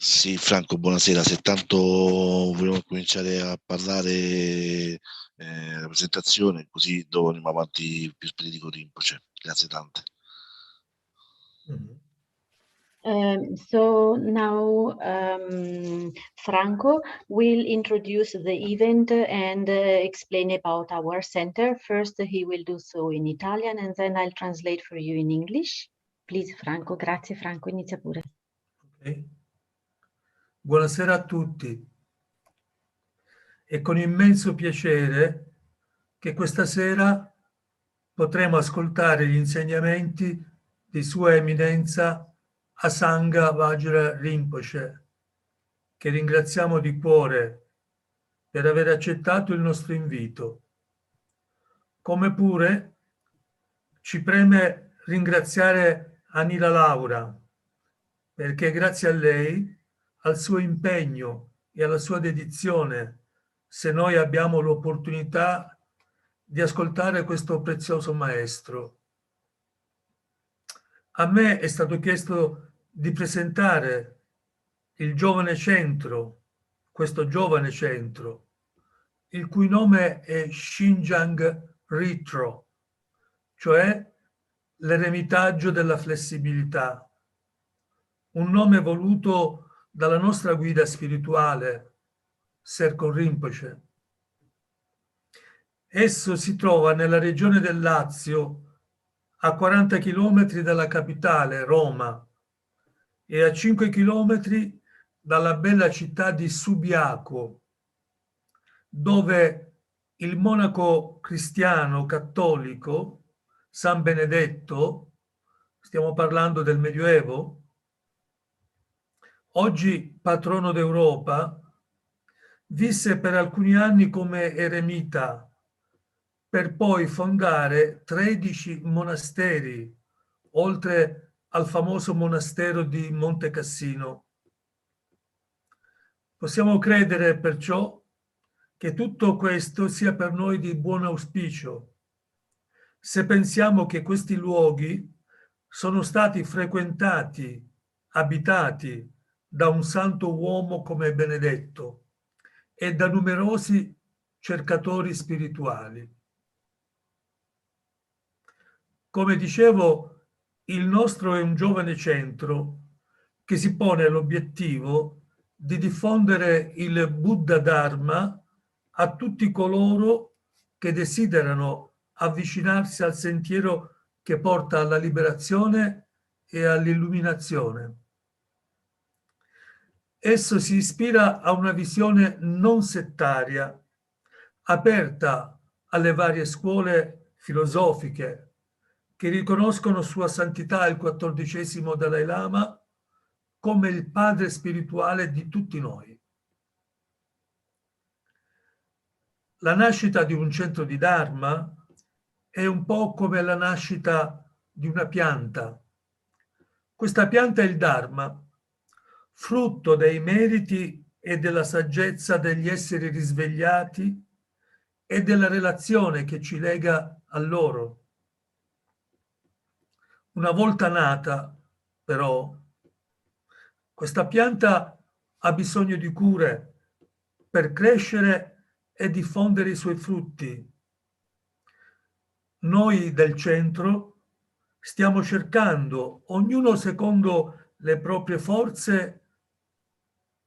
Sì, Franco, buonasera. Se tanto vogliamo cominciare a parlare la presentazione, così dopo andiamo avanti più spediti con Rinpoche. Grazie tante. So now Franco will introduce the event and explain about our center. First, he will do so in Italian and then I'll translate for you in English. Please, Franco. Grazie, Franco. Inizia pure. Okay. Buonasera a tutti. È con immenso piacere che questa sera potremo ascoltare gli insegnamenti di Sua Eminenza Asanga Vajra Rinpoche, che ringraziamo di cuore per aver accettato il nostro invito. Come pure ci preme ringraziare Anila Laura, perché grazie a lei, al suo impegno e alla sua dedizione, se noi abbiamo l'opportunità di ascoltare questo prezioso maestro. A me è stato chiesto di presentare il giovane centro, questo giovane centro, il cui nome è Xinjiang Ritro, cioè l'eremitaggio della flessibilità, un nome voluto dalla nostra guida spirituale, Serko Rinpoche. Esso si trova nella regione del Lazio, a 40 km dalla capitale, Roma, e a 5 km dalla bella città di Subiaco, dove il monaco cristiano cattolico San Benedetto, stiamo parlando del Medioevo, oggi patrono d'Europa, visse per alcuni anni come eremita, per poi fondare 13 monasteri, oltre al famoso monastero di Monte Cassino. Possiamo credere perciò che tutto questo sia per noi di buon auspicio, se pensiamo che questi luoghi sono stati frequentati, abitati da un santo uomo come Benedetto e da numerosi cercatori spirituali. Come dicevo, il nostro è un giovane centro che si pone l'obiettivo di diffondere il Buddha Dharma a tutti coloro che desiderano avvicinarsi al sentiero che porta alla liberazione e all'illuminazione. Esso si ispira a una visione non settaria, aperta alle varie scuole filosofiche, che riconoscono Sua Santità il XIV Dalai Lama come il padre spirituale di tutti noi. La nascita di un centro di Dharma è un po' come la nascita di una pianta. Questa pianta è il Dharma, frutto dei meriti e della saggezza degli esseri risvegliati e della relazione che ci lega a loro. Una volta nata, però, questa pianta ha bisogno di cure per crescere e diffondere i suoi frutti. Noi del centro stiamo cercando, ognuno secondo le proprie forze,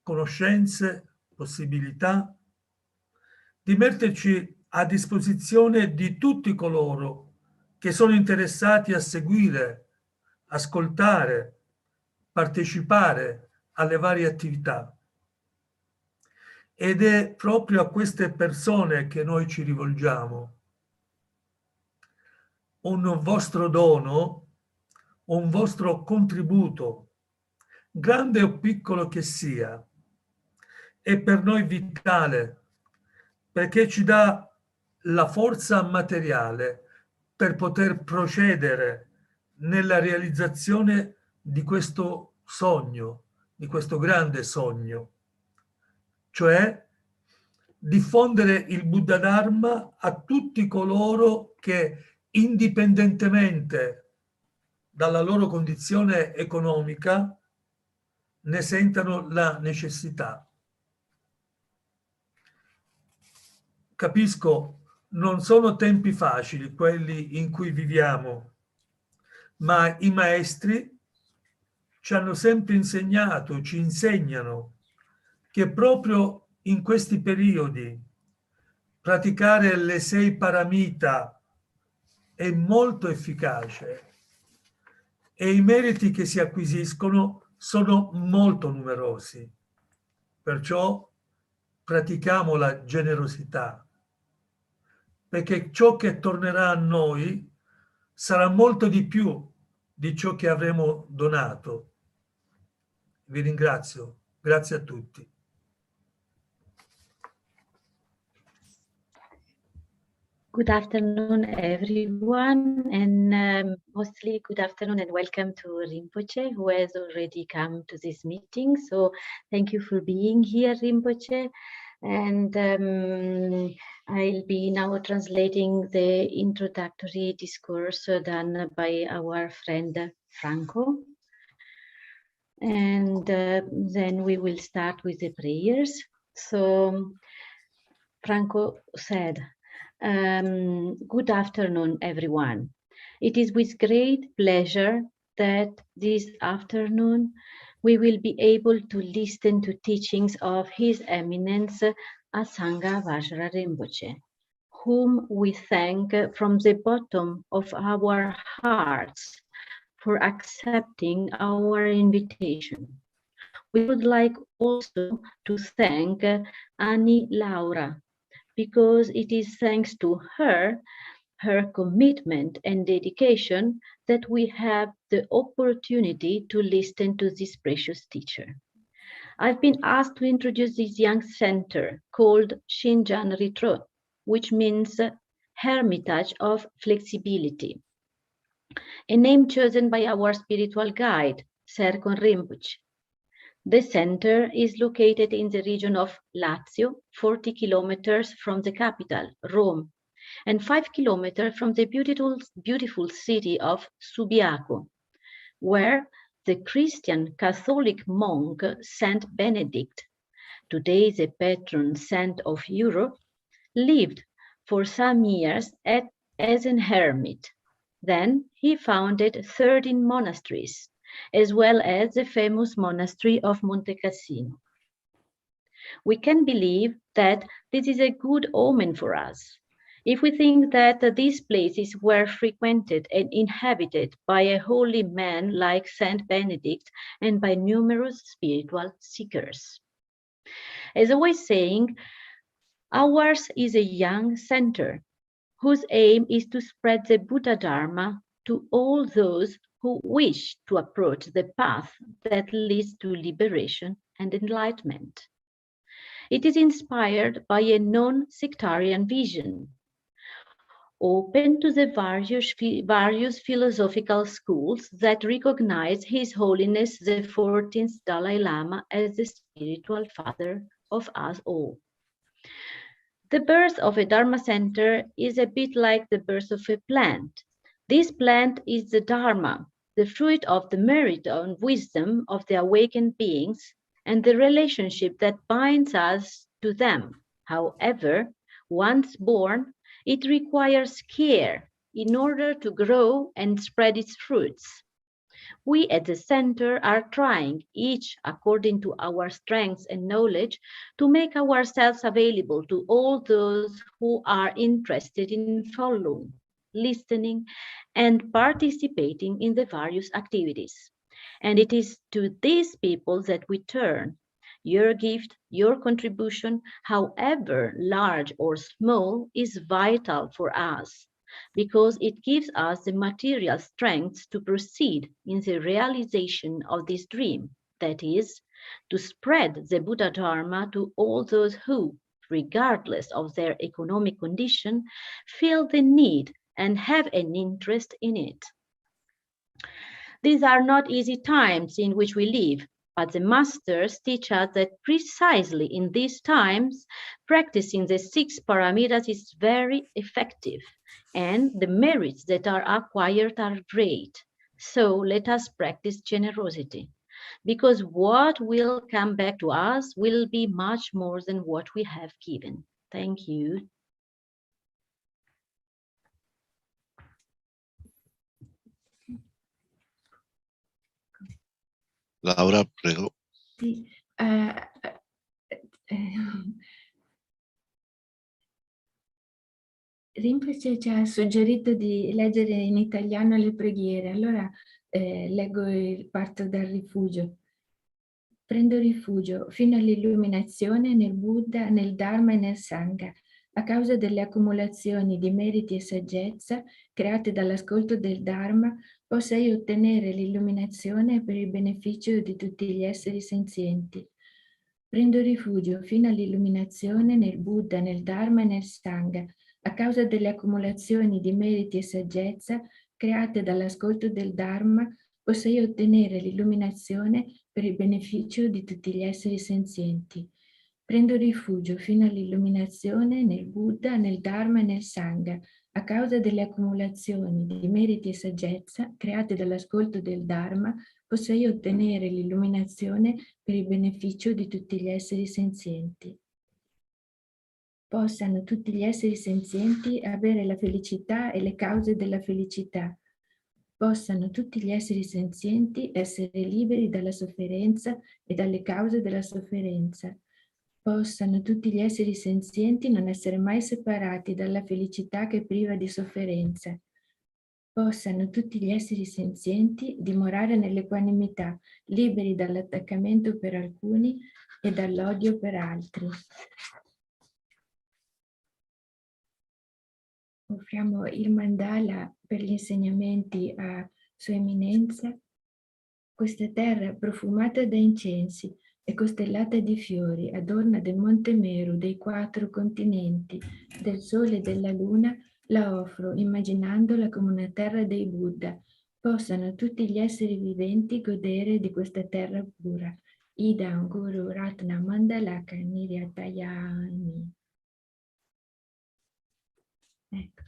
conoscenze, possibilità, di metterci a disposizione di tutti coloro che sono interessati a seguire, ascoltare, partecipare alle varie attività. Ed è proprio a queste persone che noi ci rivolgiamo. Un vostro dono, un vostro contributo, grande o piccolo che sia, è per noi vitale, perché ci dà la forza materiale per poter procedere nella realizzazione di questo sogno, di questo grande sogno, cioè diffondere il Buddha Dharma a tutti coloro che, indipendentemente dalla loro condizione economica, ne sentano la necessità. Capisco, non sono tempi facili quelli in cui viviamo, ma i maestri ci hanno sempre insegnato, ci insegnano che proprio in questi periodi praticare le 6 paramita è molto efficace e i meriti che si acquisiscono sono molto numerosi. Perciò pratichiamo la generosità, perché ciò che tornerà a noi sarà molto di più di ciò che avremo donato. Vi ringrazio. Grazie a tutti. Good afternoon, everyone, and mostly good afternoon and welcome to Rinpoche, who has already come to this meeting. So thank you for being here, Rinpoche. And I'll be now translating the introductory discourse done by our friend Franco. And then we will start with the prayers. So Franco said, good afternoon, everyone. It is with great pleasure that this afternoon we will be able to listen to teachings of His Eminence Asanga Vajra Rinpoche, whom we thank from the bottom of our hearts for accepting our invitation. We would like also to thank Annie Laura, because it is thanks to her commitment and dedication that we have the opportunity to listen to this precious teacher. I've been asked to introduce this young center called Shinjan Ritro, which means Hermitage of Flexibility, a name chosen by our spiritual guide, Serkon Rinpoche. The center is located in the region of Lazio, 40 kilometers from the capital, Rome, and 5 kilometers from the beautiful city of Subiaco, where the Christian Catholic monk Saint Benedict, today the patron saint of Europe, lived for some years as an hermit. Then he founded 13 monasteries, as well as the famous monastery of Monte Cassino. We can believe that this is a good omen for us, if we think that these places were frequented and inhabited by a holy man like Saint Benedict and by numerous spiritual seekers. As I was saying, ours is a young center whose aim is to spread the Buddha Dharma to all those who wish to approach the path that leads to liberation and enlightenment. It is inspired by a non-sectarian vision, open to the various philosophical schools that recognize His Holiness the 14th Dalai Lama as the spiritual father of us all. The birth of a Dharma center is a bit like the birth of a plant. This plant is the Dharma, the fruit of the merit and wisdom of the awakened beings and the relationship that binds us to them. However, once born, it requires care in order to grow and spread its fruits. We at the center are trying, each according to our strengths and knowledge, to make ourselves available to all those who are interested in following, listening, and participating in the various activities. And it is to these people that we turn. Your gift, your contribution, however large or small, is vital for us, because it gives us the material strength to proceed in the realization of this dream, that is, to spread the Buddha Dharma to all those who, regardless of their economic condition, feel the need and have an interest in it. These are not easy times in which we live, but the masters teach us that precisely in these times, practicing the 6 paramitas is very effective, and the merits that are acquired are great. So let us practice generosity. because what will come back to us will be much more than what we have given. Thank you. Laura, prego. Sì, Rinpoche ci ha suggerito di leggere in italiano le preghiere, allora parto dal rifugio. Prendo rifugio fino all'illuminazione nel Buddha, nel Dharma e nel Sangha, a causa delle accumulazioni di meriti e saggezza create dall'ascolto del Dharma, possa io ottenere l'illuminazione per il beneficio di tutti gli esseri senzienti. Prendo rifugio fino all'illuminazione nel Buddha, nel Dharma e nel Sangha, a causa delle accumulazioni di meriti e saggezza create dall'ascolto del Dharma, possa io ottenere l'illuminazione per il beneficio di tutti gli esseri senzienti. Prendo rifugio fino all'illuminazione nel Buddha, nel Dharma e nel Sangha, a causa delle accumulazioni di meriti e saggezza create dall'ascolto del Dharma, possa io ottenere l'illuminazione per il beneficio di tutti gli esseri senzienti. Possano tutti gli esseri senzienti avere la felicità e le cause della felicità. Possano tutti gli esseri senzienti essere liberi dalla sofferenza e dalle cause della sofferenza. Possano tutti gli esseri senzienti non essere mai separati dalla felicità che priva di sofferenza. Possano tutti gli esseri senzienti dimorare nell'equanimità, liberi dall'attaccamento per alcuni e dall'odio per altri. Offriamo il mandala per gli insegnamenti a Sua Eminenza. Questa terra profumata da incensi e costellata di fiori, adorna del Monte Meru, dei 4 continenti, del Sole e della Luna, la offro immaginandola come una terra dei Buddha. Possano tutti gli esseri viventi godere di questa terra pura. Idam Guru Ratna Mandalaka Niryatayami. Ecco.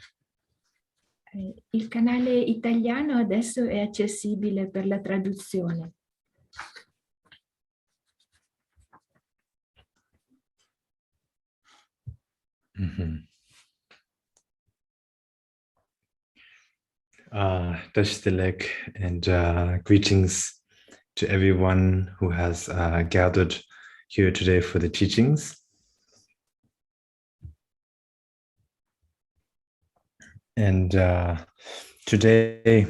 Il canale italiano adesso è accessibile per la traduzione. Dashtilek and greetings to everyone who has gathered here today for the teachings. And today,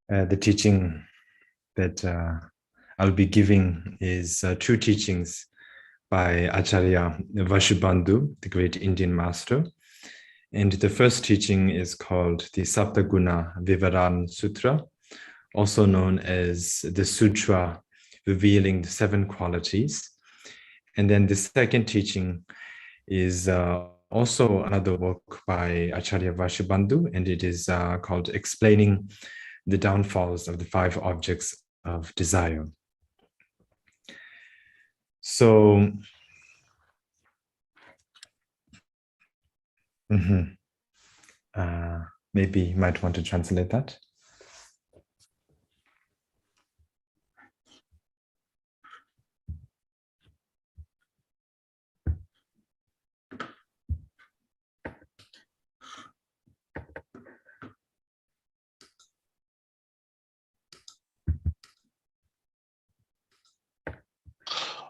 the teaching that I'll be giving is 2 teachings by Acharya Vashubandu, the great Indian master. And the first teaching is called the Saptagunvivaran Sutra, also known as the Sutra revealing the 7 qualities. And then the second teaching is also another work by Acharya Vashubandu, and it is called Explaining the Downfalls of the 5 Objects of Desire. So, maybe you might want to translate that.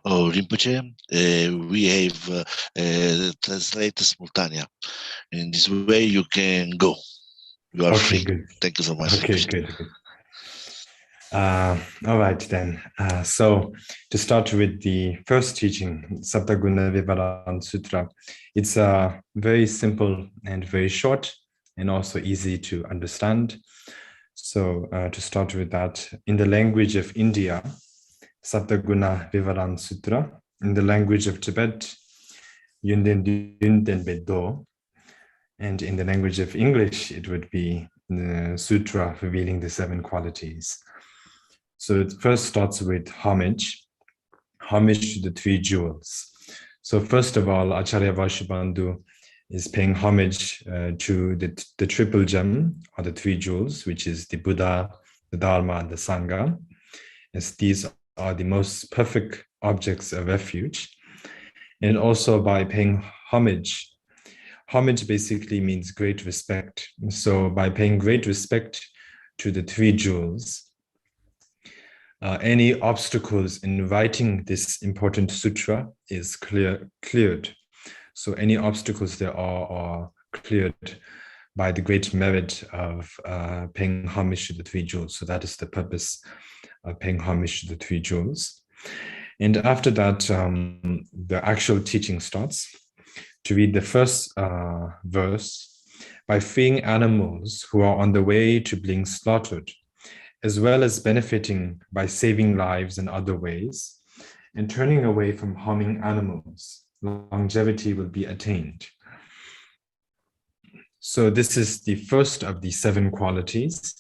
Oh, Rinpoche, we have translate simultaneous. In this way, you can go. You are free. Good. Thank you so much. Okay, good. All right, then. So to start with the first teaching, Saptagunvivaran Sutra, it's very simple and very short and also easy to understand. So to start with that, in the language of India, Saptagunvivaran Sutra, in the language of Tibet, Yundenbedo, and in the language of English, it would be the Sutra revealing the 7 qualities. So it first starts with homage to the 3 jewels. So first of all, Acharya Vashubandu is paying homage to the triple gem, or the 3 jewels, which is the Buddha, the Dharma, and the Sangha. as these are the most perfect objects of refuge, and also by paying homage. Homage basically means great respect. So by paying great respect to the three jewels, any obstacles in writing this important sutra is cleared. So any obstacles there are cleared by the great merit of paying homage to the three jewels. So that is the purpose of paying homage to the three jewels. And after that, the actual teaching starts. To read the first verse, by freeing animals who are on the way to being slaughtered, as well as benefiting by saving lives in other ways, and turning away from harming animals, longevity will be attained. So this is the first of the 7 qualities.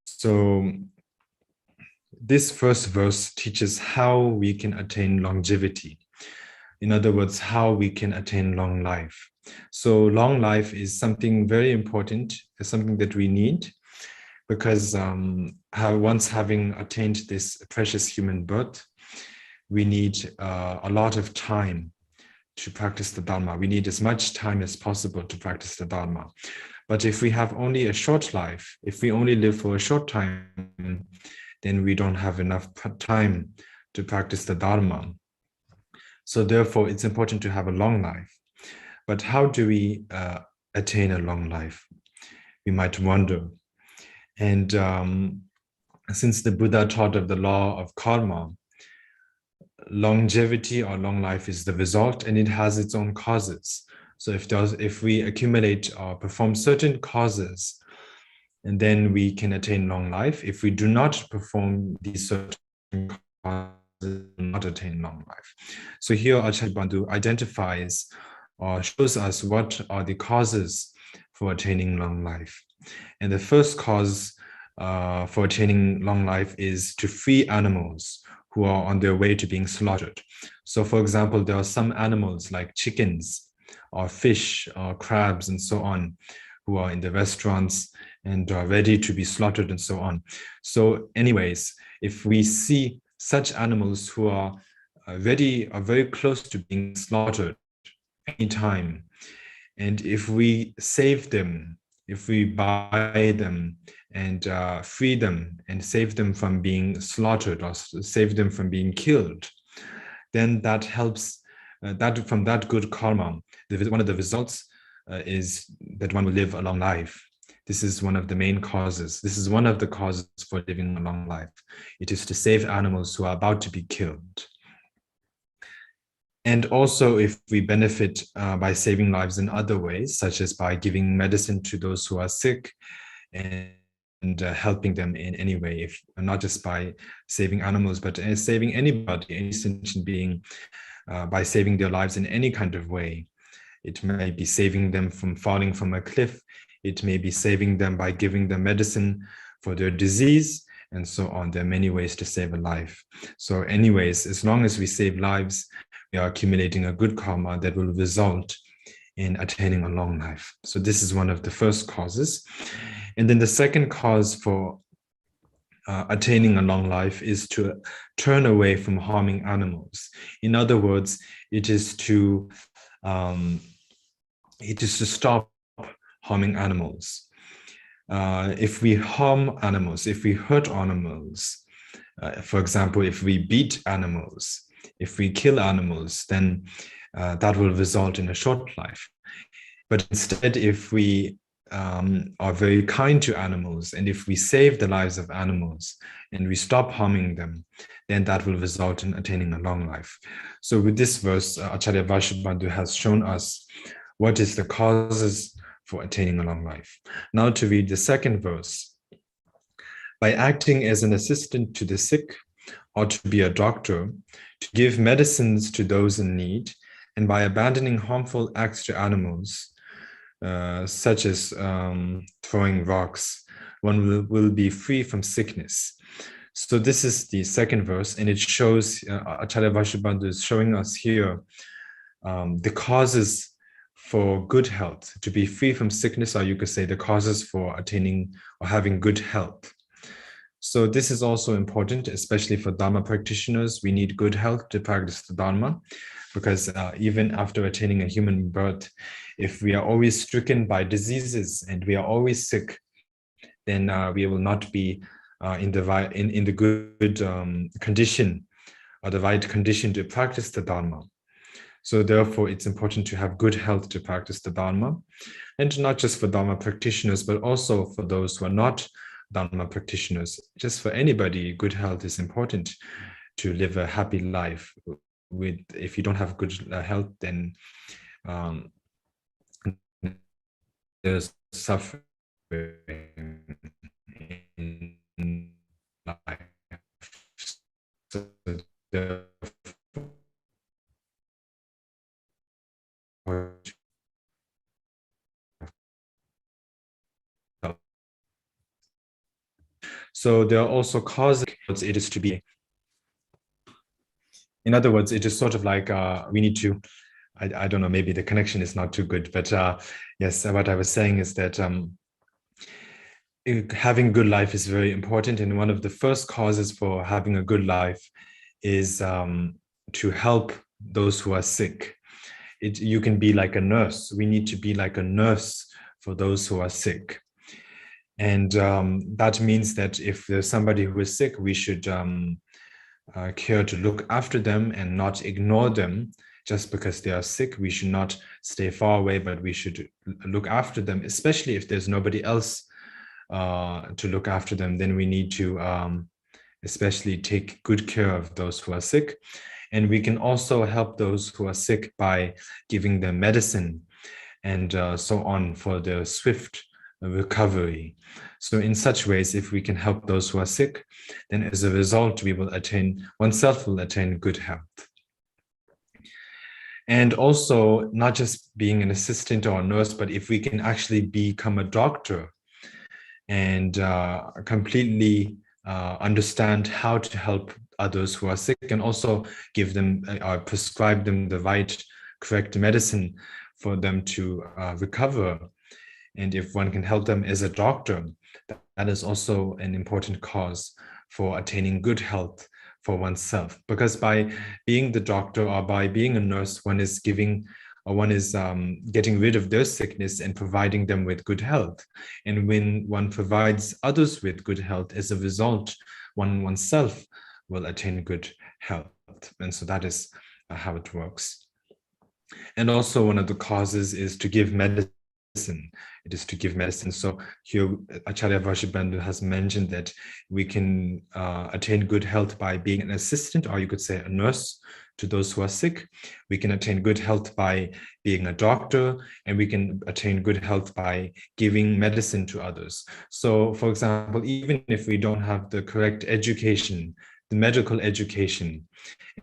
So this first verse teaches how we can attain longevity. In other words, how we can attain long life. So long life is something very important, is something that we need, because once having attained this precious human birth, we need a lot of time to practice the Dharma. We need as much time as possible to practice the Dharma. But if we have only a short life, if we only live for a short time, then we don't have enough time to practice the Dharma. So therefore, it's important to have a long life. But how do we attain a long life? We might wonder. And since the Buddha taught of the law of karma, longevity or long life is the result, and it has its own causes. So if we accumulate or perform certain causes, and then we can attain long life. If we do not perform these certain causes, not attain long life. So here Acharya Vashubandu identifies or shows us what are the causes for attaining long life. And the first cause for attaining long life is to free animals who are on their way to being slaughtered. So for example, there are some animals like chickens or fish or crabs and so on who are in the restaurants and are ready to be slaughtered and so on. So anyways, if we see such animals who are ready or very close to being slaughtered anytime, and if we save them, if we buy them and free them and save them from being slaughtered or save them from being killed, then that helps, from that good karma, one of the results is that one will live a long life. This is one of the main causes. This is one of the causes for living a long life. It is to save animals who are about to be killed. And also if we benefit by saving lives in other ways, such as by giving medicine to those who are sick and helping them in any way, not just by saving animals, but saving anybody, any sentient being, by saving their lives in any kind of way. It may be saving them from falling from a cliff. It may be saving them by giving them medicine for their disease, and so on. There are many ways to save a life. So anyways, as long as we save lives, we are accumulating a good karma that will result in attaining a long life. So this is one of the first causes. And then the second cause for attaining a long life is to turn away from harming animals. In other words, it is to stop harming animals. If we harm animals, if we hurt animals, for example, if we beat animals, if we kill animals, then that will result in a short life. But instead, if we are very kind to animals, and if we save the lives of animals and we stop harming them, then that will result in attaining a long life. So with this verse, Acharya Vashubandu has shown us what is the causes for attaining a long life. Now to read the second verse. By acting as an assistant to the sick, or to be a doctor, to give medicines to those in need, and by abandoning harmful acts to animals, such as throwing rocks, one will be free from sickness. So this is the second verse, and it shows, Acharya Vashubandu is showing us here the causes for good health, to be free from sickness, or you could say the causes for attaining or having good health. So this is also important, especially for Dharma practitioners. We need good health to practice the Dharma, because even after attaining a human birth, if we are always stricken by diseases and we are always sick, then we will not be in the good condition, or the right condition to practice the Dharma. So therefore, it's important to have good health to practice the Dharma, and not just for Dharma practitioners, but also for those who are not Dharma practitioners. Just for anybody, good health is important to live a happy life. If you don't have good health, then there's suffering in life. So So there are also causes. It is to be, in other words, it is sort of like we need to, I don't know, maybe the connection is not too good, but yes, what I was saying is that having a good life is very important. And one of the first causes for having a good life is to help those who are sick. You can be like a nurse. We need to be like a nurse for those who are sick. And that means that if there's somebody who is sick, we should care to look after them and not ignore them just because they are sick. We should not stay far away, but we should look after them, especially if there's nobody else to look after them. Then we need to especially take good care of those who are sick. And we can also help those who are sick by giving them medicine and so on for their swift recovery. So in such ways, if we can help those who are sick, then as a result, oneself will attain good health. And also, not just being an assistant or a nurse, but if we can actually become a doctor and completely understand how to help others who are sick, and also give them or prescribe them the right, correct medicine for them to recover. And if one can help them as a doctor, that is also an important cause for attaining good health for oneself. Because by being the doctor or by being a nurse, one is getting rid of their sickness and providing them with good health. And when one provides others with good health, as a result, oneself will attain good health. And so that is how it works. And also one of the causes is to give medicine. It is to give medicine. So here Acharya Vashubandu has mentioned that we can attain good health by being an assistant, or you could say a nurse, to those who are sick. We can attain good health by being a doctor, and we can attain good health by giving medicine to others. So for example, even if we don't have the correct education, the medical education,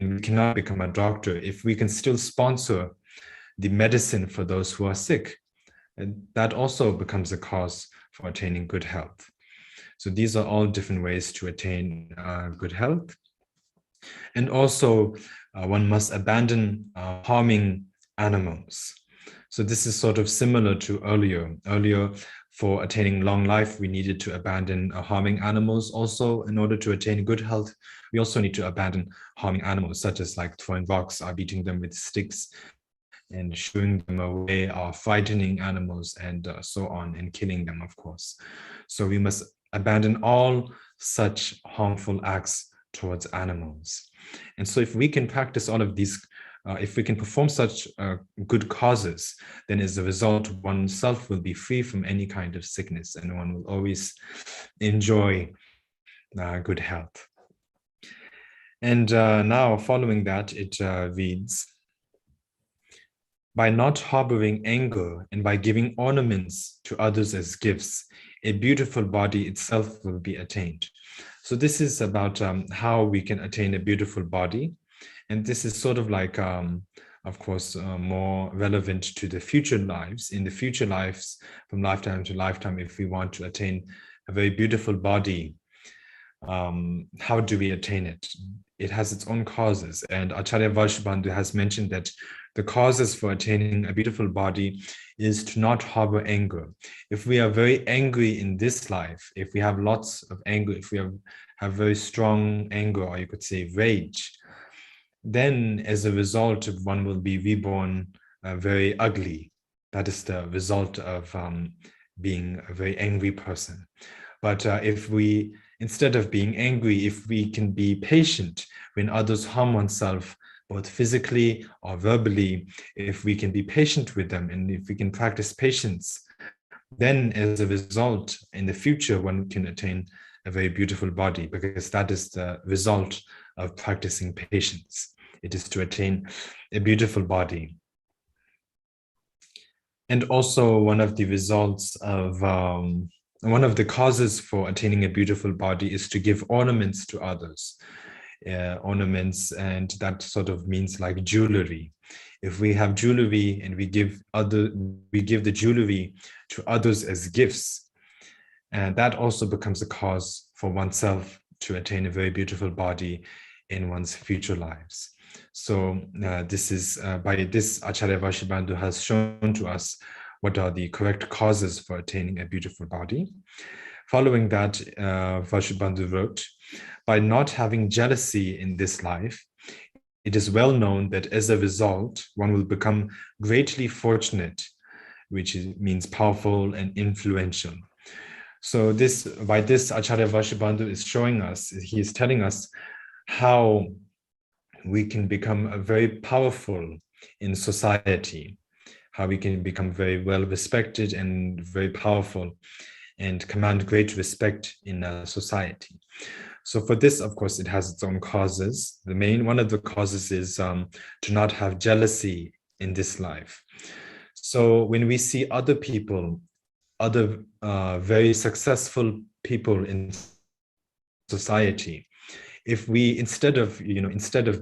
and we cannot become a doctor, if we can still sponsor the medicine for those who are sick, and that also becomes a cause for attaining good health. So these are all different ways to attain good health. And also one must abandon harming animals. So this is sort of similar to earlier. Earlier, for attaining long life, we needed to abandon harming animals. Also, in order to attain good health, we also need to abandon harming animals, such as like throwing rocks or beating them with sticks and shooing them away, or frightening animals, and so on, and killing them, of course. So we must abandon all such harmful acts towards animals. And so if we can practice all of these, if we can perform such good causes, then as a result, oneself will be free from any kind of sickness, and one will always enjoy good health. And now following that, it reads, by not harboring anger and by giving ornaments to others as gifts, a beautiful body itself will be attained. So this is about how we can attain a beautiful body. And this is sort of like, of course, more relevant to the future lives. In the future lives, from lifetime to lifetime, if we want to attain a very beautiful body, how do we attain it? it has its own causes. And Acharya Vashubandu has mentioned that the causes for attaining a beautiful body is to not harbor anger. If we are very angry in this life, if we have lots of anger, if we have very strong anger, or you could say rage, then as a result, one will be reborn very ugly. That is the result of being a very angry person. But if we, instead of being angry, if we can be patient when others harm oneself, both physically or verbally, if we can be patient with them, and if we can practice patience, then as a result, in the future, one can attain a very beautiful body, because that is the result of practicing patience. It is to attain a beautiful body. And also one of the results of, one of the causes for attaining a beautiful body is to give ornaments to others. Ornaments, and that sort of means like jewelry. If we have jewelry and we give the jewelry to others as gifts, and that also becomes a cause for oneself to attain a very beautiful body in one's future lives. So this is by this Acharya Vashubandu has shown to us what are the correct causes for attaining a beautiful body. Following that, Vashubandu wrote, by not having jealousy in this life, it is well known that as a result, one will become greatly fortunate, which means powerful and influential. So by this, Acharya Vashubandu is showing us, he is telling us how we can become very powerful in society, how we can become very well respected and very powerful and command great respect in society. So for this, of course, it has its own causes. One of the causes is to not have jealousy in this life. So when we see other people, other very successful people in society, if we, instead of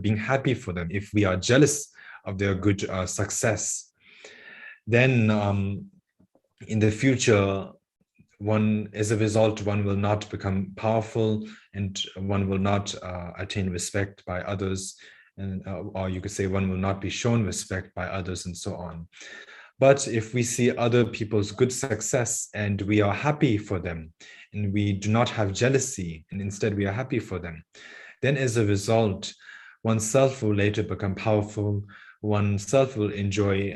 being happy for them, if we are jealous of their good success, then in the future, as a result, one will not become powerful, and one will not attain respect by others, and or you could say one will not be shown respect by others, and so on. But if we see other people's good success and we are happy for them, and we do not have jealousy, and instead we are happy for them, then as a result, oneself will later become powerful, oneself will enjoy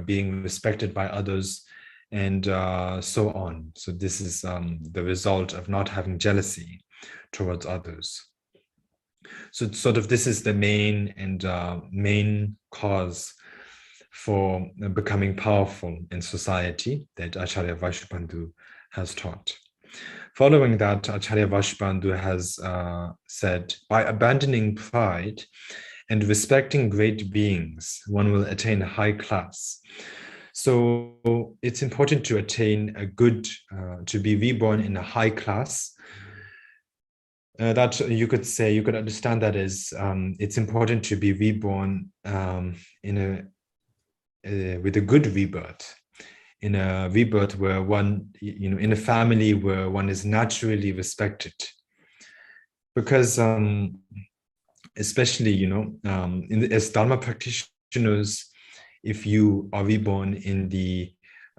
being respected by others, and so on. So this is the result of not having jealousy towards others. So sort of this is the main cause for becoming powerful in society that Acharya Vashubandu has taught. Following that, Acharya Vashubandu has said, by abandoning pride and respecting great beings, one will attain a high class. So it's important to attain a good, to be reborn in a high class. That you could understand that as it's important to be reborn with a good rebirth, in a rebirth where one, in a family where one is naturally respected. Because especially, as Dharma practitioners, if you are reborn in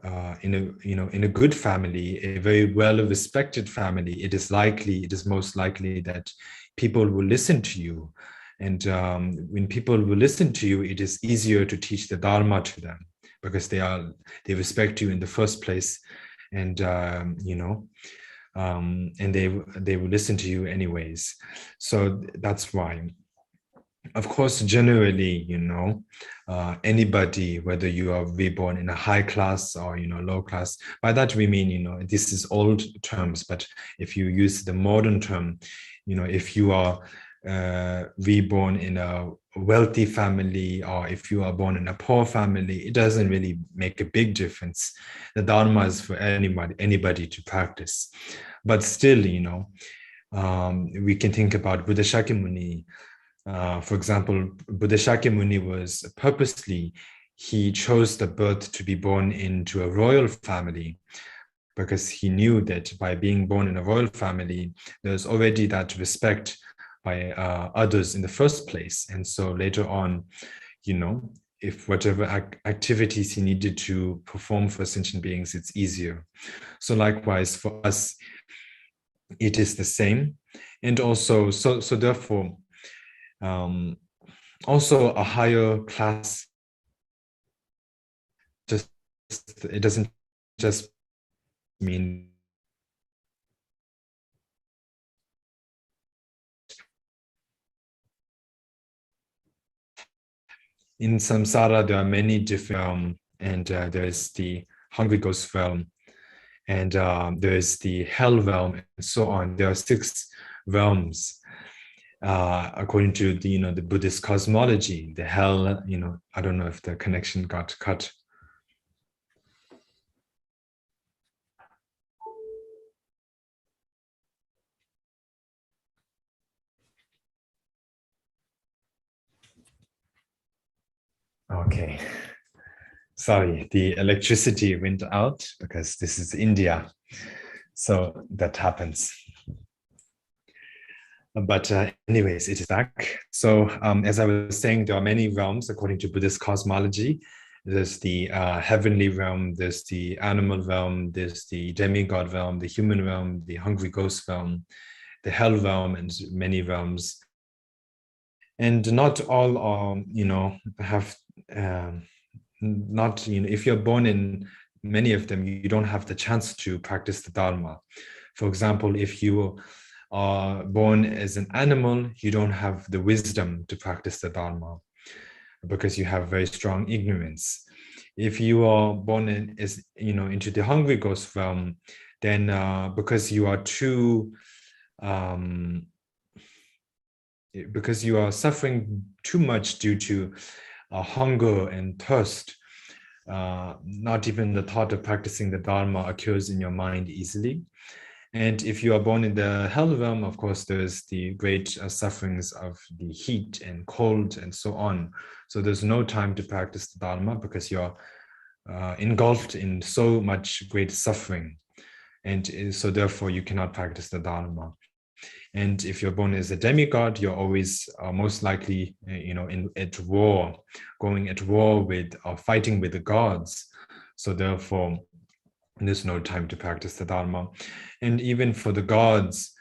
a good family, a very well respected family, it is most likely that people will listen to you. And when people will listen to you, it is easier to teach the Dharma to them, because they respect you in the first place, and and they will listen to you anyways. So that's why. Of course, generally, anybody, whether you are reborn in a high class or, low class, by that we mean, this is old terms, but if you use the modern term, if you are reborn in a wealthy family, or if you are born in a poor family, it doesn't really make a big difference. The Dharma is for anybody to practice. But still, we can think about Buddha Shakyamuni. For example, Buddha Shakyamuni was he chose the birth to be born into a royal family, because he knew that by being born in a royal family, there's already that respect others in the first place. And so later on, you know, if whatever activities he needed to perform for sentient beings, it's easier. So likewise for us, it is the same. And also, so therefore, also a higher class, it doesn't just mean in samsara there are many different and there's the hungry ghost realm, and there's the hell realm, and so on. There are 6 realms according to the, you know, the Buddhist cosmology. The hell, you know, I don't know if the connection got cut. Okay, sorry, the electricity went out because this is India, so that happens. But anyways, it is back. So as I was saying, there are many realms according to Buddhist cosmology. There's the heavenly realm, there's the animal realm, there's the demigod realm, the human realm, the hungry ghost realm, the hell realm, and many realms. And not all are, you know, have not, you know, if you're born in many of them, you don't have the chance to practice the Dharma. For example, if you are born as an animal, you don't have the wisdom to practice the Dharma because you have very strong ignorance. If you are born in, as, you know, into the hungry ghost realm, then because you are too because you are suffering too much due to hunger and thirst, not even the thought of practicing the Dharma occurs in your mind easily. And if you are born in the hell realm, of course, there's the great sufferings of the heat and cold and so on. So there's no time to practice the Dharma because you're engulfed in so much great suffering. And so therefore you cannot practice the Dharma. And if you're born as a demigod, you're always most likely, you know, at war, going at war with or fighting with the gods. So therefore, there's no time to practice the Dharma. And even for the gods,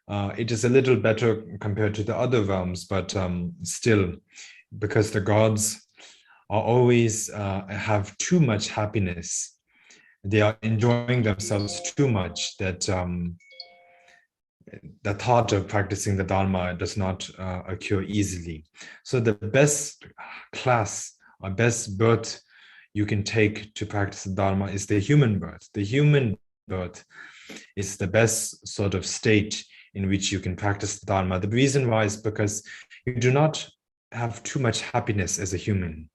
it is a little better compared to the other realms, but still, because the gods are always have too much happiness, they are enjoying themselves too much that the thought of practicing the Dharma does not occur easily. So the best class or best birth you can take to practice the Dharma is the human birth. The human birth is the best sort of state in which you can practice the Dharma. The reason why is because you do not have too much happiness as a human.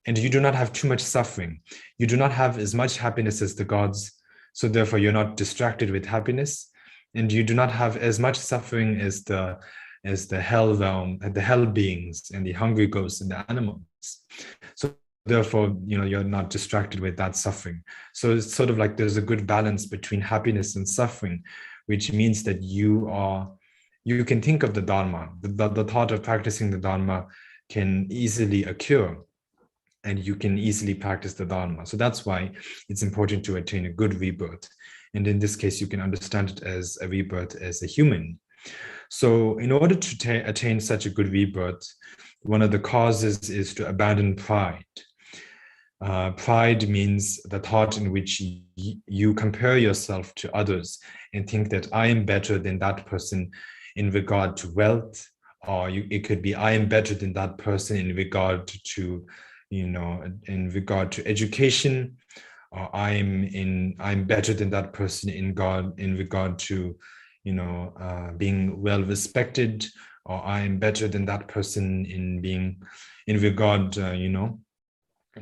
And you do not have too much suffering. You do not have as much happiness as the gods. So therefore, you're not distracted with happiness. And you do not have as much suffering as the hell realm, the hell beings and the hungry ghosts and the animals. So therefore, you know, you're not distracted with that suffering. So it's sort of like there's a good balance between happiness and suffering, which means that you can think of the Dharma. The thought of practicing the Dharma can easily occur, and you can easily practice the Dharma. So that's why it's important to attain a good rebirth. And in this case, you can understand it as a rebirth as a human. So in order to attain such a good rebirth, one of the causes is to abandon pride. Pride means the thought in which you compare yourself to others and think that I am better than that person in regard to wealth, or it could be I am better than that person in regard to, you know, in regard to education, or I'm better than that person in regard to, you know, being well respected, or I'm better than that person in regard, you know,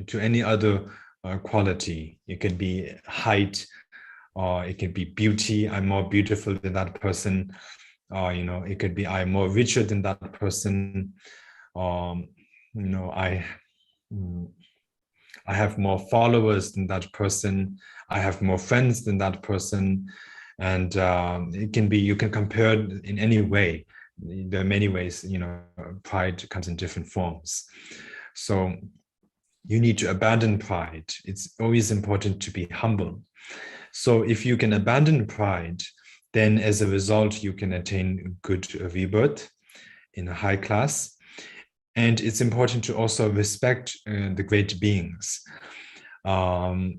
to any other quality. It could be height, or it could be beauty. I'm more beautiful than that person. Or, you know, it could be I'm more richer than that person. You know, I have more followers than that person. I have more friends than that person. And it can be, you can compare in any way there are many ways, pride comes in different forms. So you need to abandon pride. It's always important to be humble. So if you can abandon pride, then as a result, you can attain good rebirth in a high class. And it's important to also respect the great beings, to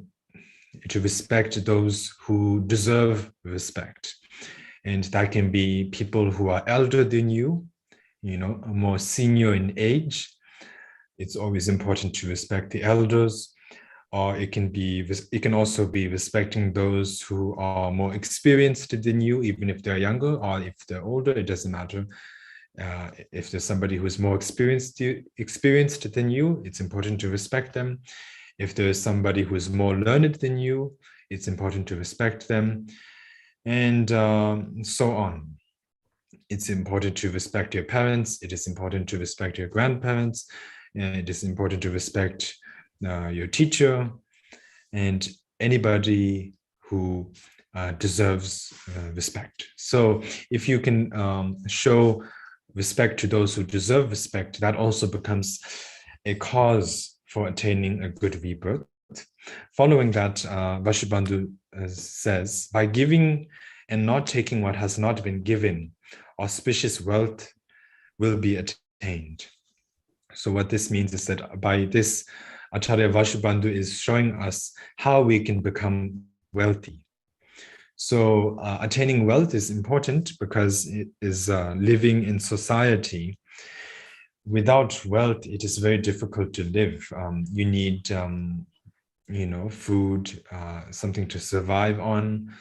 respect those who deserve respect. And that can be people who are elder than you, more senior in age. It's always important to respect the elders. Or it can also be respecting those who are more experienced than you, even if they're younger or if they're older, it doesn't matter. If there's somebody who is more experienced than you, it's important to respect them. If there's somebody who is more learned than you, it's important to respect them, and so on. It's important to respect your parents. It is important to respect your grandparents. It is important to respect your teacher and anybody who deserves respect. So if you can show respect to those who deserve respect, that also becomes a cause for attaining a good rebirth. Following that, Vashubandu says, by giving and not taking what has not been given, auspicious wealth will be attained. So what this means is that by this, Acharya Vashubandu is showing us how we can become wealthy. So attaining wealth is important because it is living in society. Without wealth, it is very difficult to live. You need, food, something to survive on.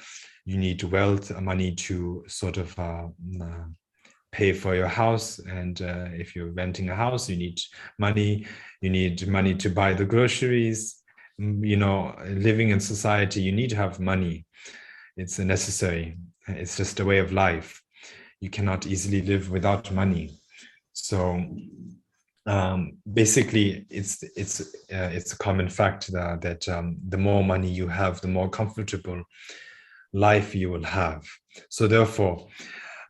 You need wealth, money to sort of pay for your house. And if you're renting a house, you need money. You need money to buy the groceries. Living in society, you need to have money. It's necessary. It's just a way of life. You cannot easily live without money. So basically, it's a common fact that the more money you have, the more comfortable life you will have. So therefore,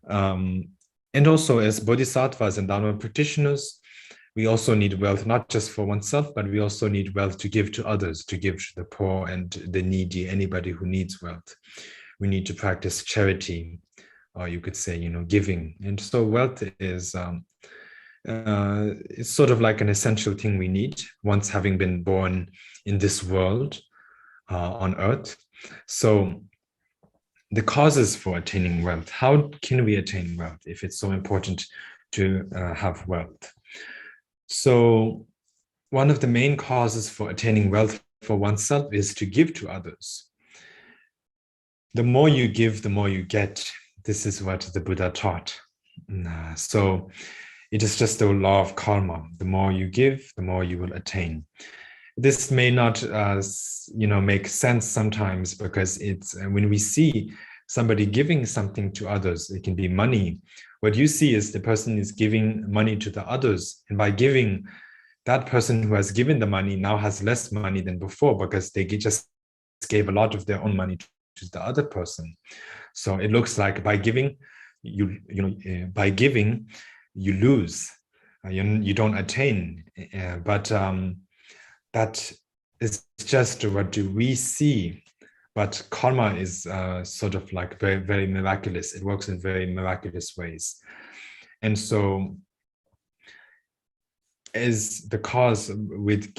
and also as bodhisattvas and dharma practitioners, we also need wealth, not just for oneself, but we also need wealth to give to others, to give to the poor and the needy, anybody who needs wealth. We need to practice charity, or you could say, giving. And so wealth is it's sort of like an essential thing we need once having been born in this world on earth. So the causes for attaining wealth, how can we attain wealth if it's so important to have wealth? So one of the main causes for attaining wealth for oneself is to give to others. The more you give, the more you get. This is what the Buddha taught. So it is just the law of karma. The more you give, the more you will attain. This may not, make sense sometimes, because it's when we see somebody giving something to others, it can be money. What you see is the person is giving money to the others, and by giving, that person who has given the money now has less money than before, because they just gave a lot of their own money to the other person. So it looks like by giving, you lose. You don't attain. But that is just what do we see. But karma is sort of like very, very miraculous. It works in very miraculous ways. And so as the cause,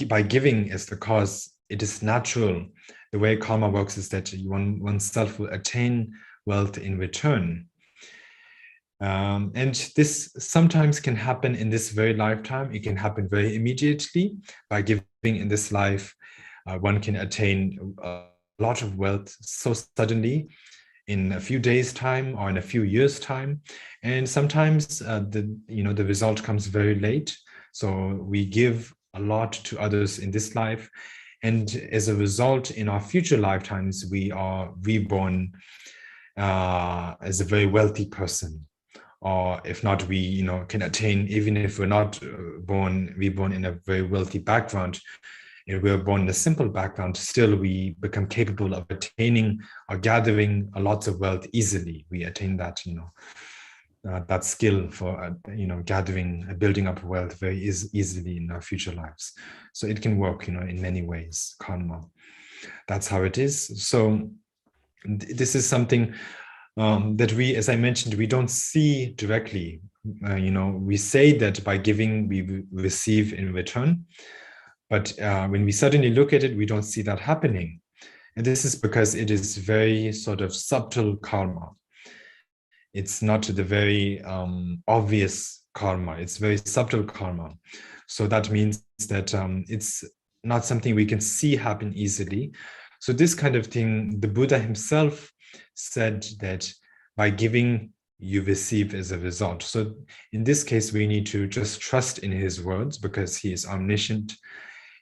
by giving as the cause, it is natural. The way karma works is that oneself will attain wealth in return. And this sometimes can happen in this very lifetime. It can happen very immediately. By giving in this life, one can attain a lot of wealth so suddenly, in a few days' time or in a few years' time. And sometimes the result comes very late. So we give a lot to others in this life, and as a result, in our future lifetimes, we are reborn as a very wealthy person. Or if not, we can attain, even if we're not reborn in a very wealthy background, if we're born in a simple background, still we become capable of attaining or gathering a lot of wealth easily. We attain that, that skill for gathering, building up wealth very easily in our future lives. So it can work, in many ways, karma. That's how it is. So this is something that we, as I mentioned, we don't see directly. We say that by giving, we receive in return. But when we suddenly look at it, we don't see that happening. And this is because it is very sort of subtle karma. It's not the very obvious karma. It's very subtle karma. So that means that it's not something we can see happen easily. So this kind of thing, the Buddha himself said that by giving, you receive as a result. So in this case, we need to just trust in his words because he is omniscient.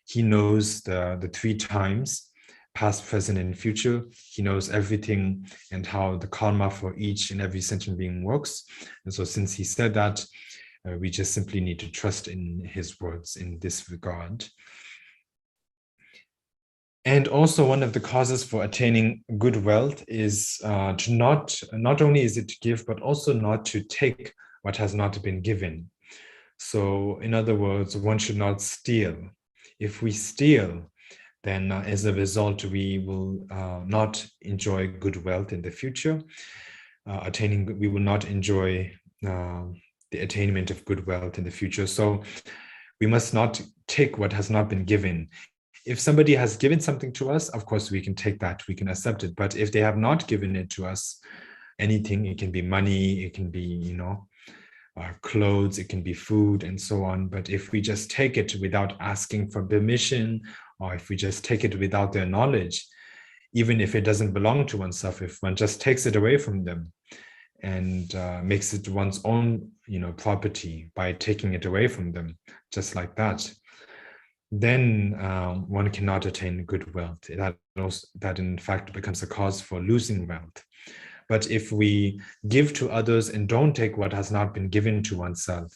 He knows the 3 times, past, present, and future. He knows everything and how the karma for each and every sentient being works. And so since he said that, we just simply need to trust in his words in this regard. And also one of the causes for attaining good wealth is to not only is it to give, but also not to take what has not been given. So in other words, one should not steal. If we steal, then as a result, we will not enjoy good wealth in the future. We will not enjoy the attainment of good wealth in the future. So we must not take what has not been given. If somebody has given something to us, of course, we can take that, we can accept it. But if they have not given it to us, anything, it can be money, it can be, clothes, it can be food and so on. But if we just take it without asking for permission, or if we just take it without their knowledge, even if it doesn't belong to oneself, if one just takes it away from them and makes it one's own, property by taking it away from them, just like that, then one cannot attain good wealth. That in fact becomes a cause for losing wealth. But if we give to others and don't take what has not been given to oneself,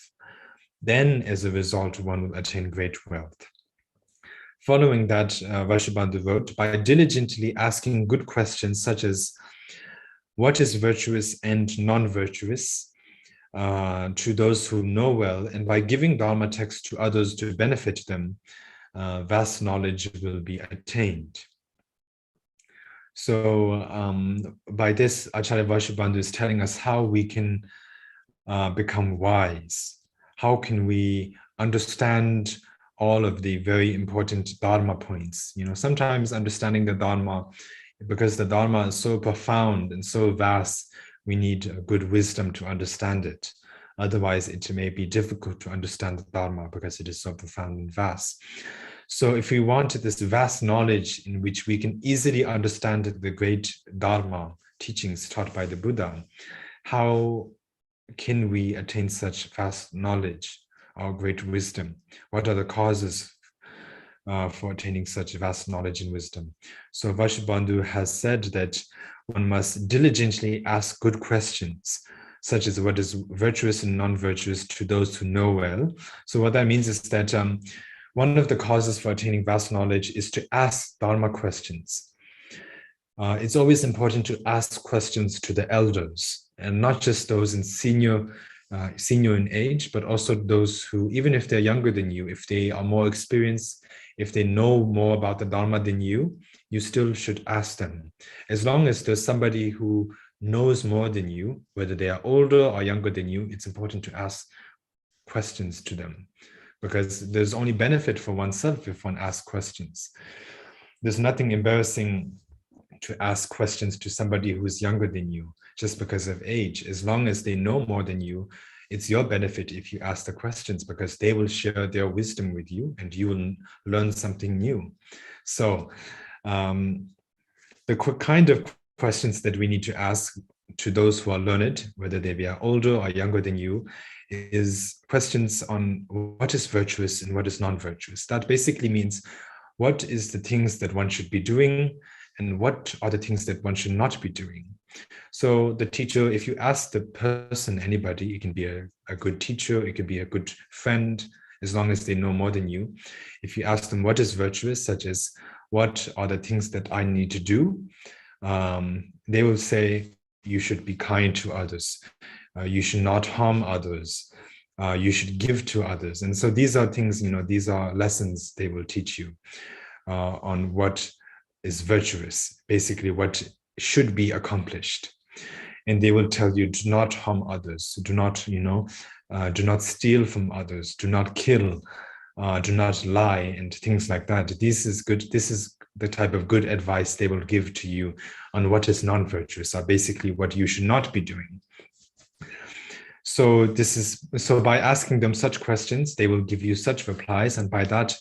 then as a result, one will attain great wealth. Following that, Vashubandu wrote, by diligently asking good questions such as, what is virtuous and non-virtuous, to those who know well, and by giving Dharma texts to others to benefit them, vast knowledge will be attained. So by this, Acharya Vashubandu is telling us how we can become wise. How can we understand all of the very important Dharma points? Sometimes understanding the Dharma, because the Dharma is so profound and so vast, we need good wisdom to understand it. Otherwise, it may be difficult to understand the Dharma because it is so profound and vast. So if we want this vast knowledge in which we can easily understand the great Dharma teachings taught by the Buddha, how can we attain such vast knowledge or great wisdom? What are the causes for attaining such vast knowledge and wisdom? So Vashubandu has said that one must diligently ask good questions, such as what is virtuous and non-virtuous, to those who know well. So what that means is that one of the causes for attaining vast knowledge is to ask Dharma questions. It's always important to ask questions to the elders, and not just those in senior in age, but also those who, even if they're younger than you, if they are more experienced, if they know more about the Dharma than you, you still should ask them. As long as there's somebody who knows more than you, whether they are older or younger than you, it's important to ask questions to them, because there's only benefit for oneself if one asks questions. There's nothing embarrassing to ask questions to somebody who is younger than you just because of age. As long as they know more than you, it's your benefit if you ask the questions, because they will share their wisdom with you and you will learn something new. So the kind of questions that we need to ask to those who are learned, whether they be older or younger than you, is questions on what is virtuous and what is non-virtuous. That basically means, what is the things that one should be doing and what are the things that one should not be doing. So the teacher, if you ask the person, anybody, it can be a good teacher, it can be a good friend, as long as they know more than you. If you ask them what is virtuous, such as what are the things that I need to do, they will say you should be kind to others. you should not harm others, you should give to others. And so these are things, these are lessons they will teach you on what is virtuous, basically what should be accomplished. And they will tell you, do not harm others, do not, do not steal from others, do not kill, do not lie, and things like that. This is good. This is the type of good advice they will give to you on what is non-virtuous, or basically what you should not be doing. So by asking them such questions, they will give you such replies, and by that,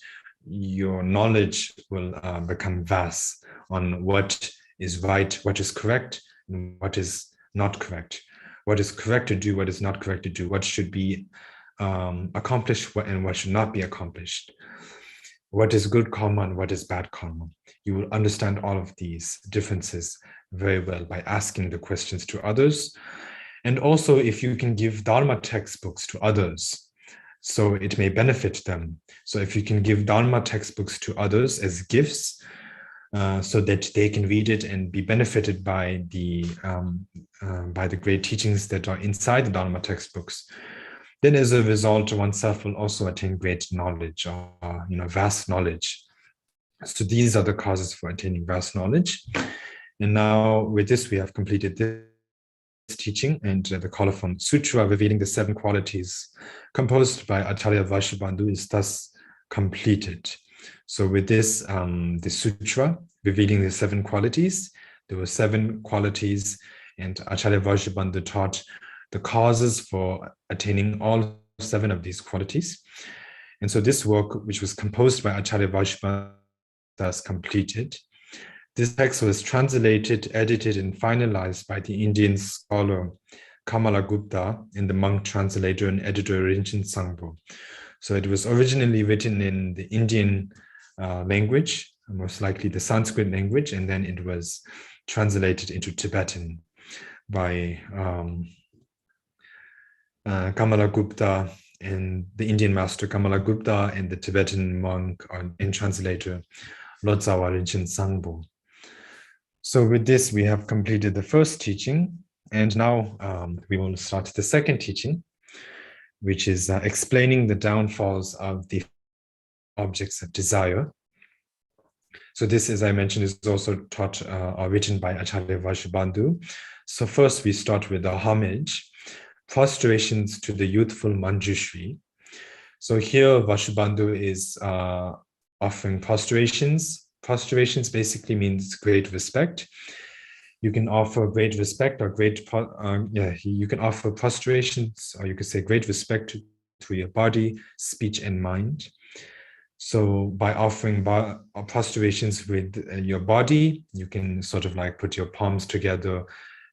your knowledge will become vast on what is right, what is correct, and what is not correct. What is correct to do, what is not correct to do, what should be accomplished and what should not be accomplished. What is good karma and what is bad karma. You will understand all of these differences very well by asking the questions to others. And also, if you can give Dharma textbooks to others, so it may benefit them. So if you can give Dharma textbooks to others as gifts, so that they can read it and be benefited by the great teachings that are inside the Dharma textbooks, then as a result, oneself will also attain great knowledge, or vast knowledge. So these are the causes for attaining vast knowledge. And now with this, we have completed this teaching, and the colophon sutra revealing the 7 qualities composed by Acharya Vashubandu is thus completed. So with this, the sutra revealing the 7 qualities, there were 7 qualities, and Acharya Vashubandu taught the causes for attaining all 7 of these qualities. And so this work, which was composed by Acharya Vashubandu, thus completed. This text was translated, edited, and finalized by the Indian scholar Kamala Gupta and the monk translator and editor Rinchen Sangpo. So it was originally written in the Indian language, most likely the Sanskrit language, and then it was translated into Tibetan by Kamala Gupta and the Indian master Kamala Gupta and the Tibetan monk and translator Lodzawa Rinchen Sangpo. So with this, we have completed the first teaching, and now we will start the second teaching, which is explaining the downfalls of the objects of desire. So this, as I mentioned, is also taught or written by Acharya Vashubandu. So first we start with the homage, prostrations to the youthful Manjushri. So here Vashubandu is offering prostrations. Prostrations basically means great respect. You can offer great respect or you can offer prostrations, or you could say great respect to your body, speech, and mind. So by offering prostrations with your body, you can sort of like put your palms together,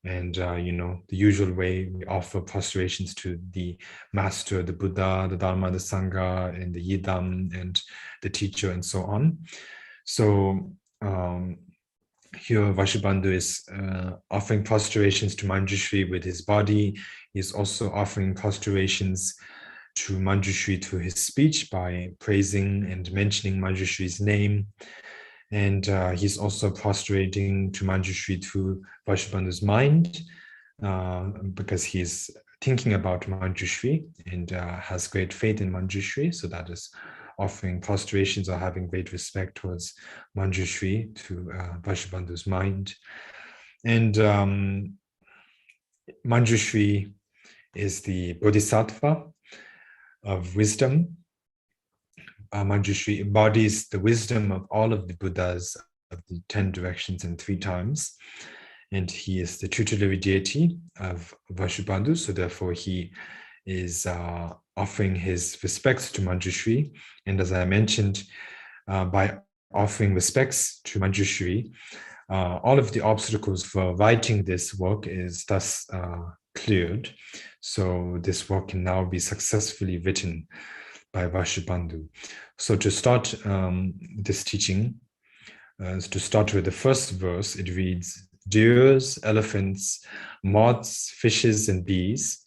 and the usual way we offer prostrations to the master, the Buddha, the Dharma, the Sangha, and the Yidam, and the teacher, and so on. So here Vashubandu is offering prostrations to Manjushri with his body. He's also offering prostrations to Manjushri through his speech by praising and mentioning Manjushri's name. And he's also prostrating to Manjushri through Vashubandu's mind, because he's thinking about Manjushri and has great faith in Manjushri. So that is offering prostrations or having great respect towards Manjushri through Vashubandu's mind. And Manjushri is the Bodhisattva of wisdom. Manjushri embodies the wisdom of all of the Buddhas of the 10 directions in 3 times. And he is the tutelary deity of Vashubandu. So therefore he is offering his respects to Manjushri. And as I mentioned, by offering respects to Manjushri, all of the obstacles for writing this work is thus cleared. So this work can now be successfully written by Vashubandu. So to start this teaching, to start with the first verse, it reads, "Deers, elephants, moths, fishes, and bees,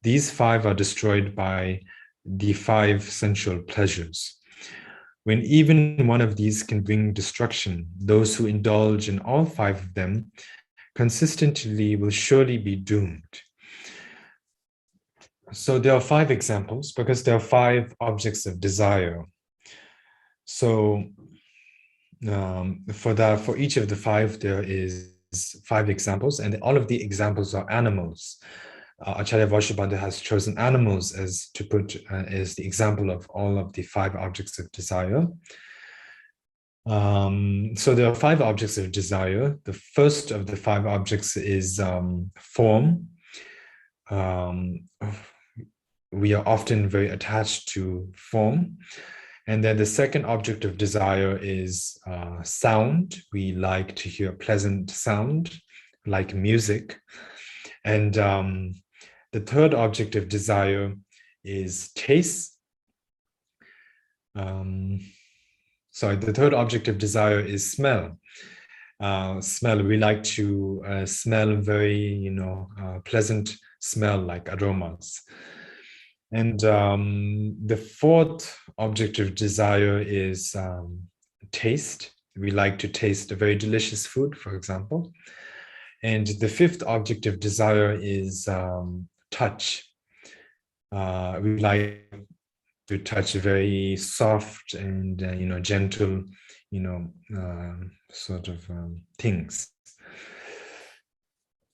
these 5 are destroyed by the 5 sensual pleasures. When even one of these can bring destruction, those who indulge in all 5 of them consistently will surely be doomed. So there are 5 examples because there are 5 objects of desire. So for each of the 5, there is 5 examples, and all of the examples are animals. Acharya Vashubandu has chosen animals as the example of all of the 5 objects of desire. So there are 5 objects of desire. The first of the 5 objects is form. We are often very attached to form. And then the second object of desire is sound. We like to hear pleasant sound, like music. And the third object of desire is taste. The third object of desire is smell. Smell, we like to smell very, pleasant smell like aromas. And the fourth object of desire is taste. We like to taste a very delicious food, for example. And the fifth object of desire is touch. We like to touch very soft and gentle, things.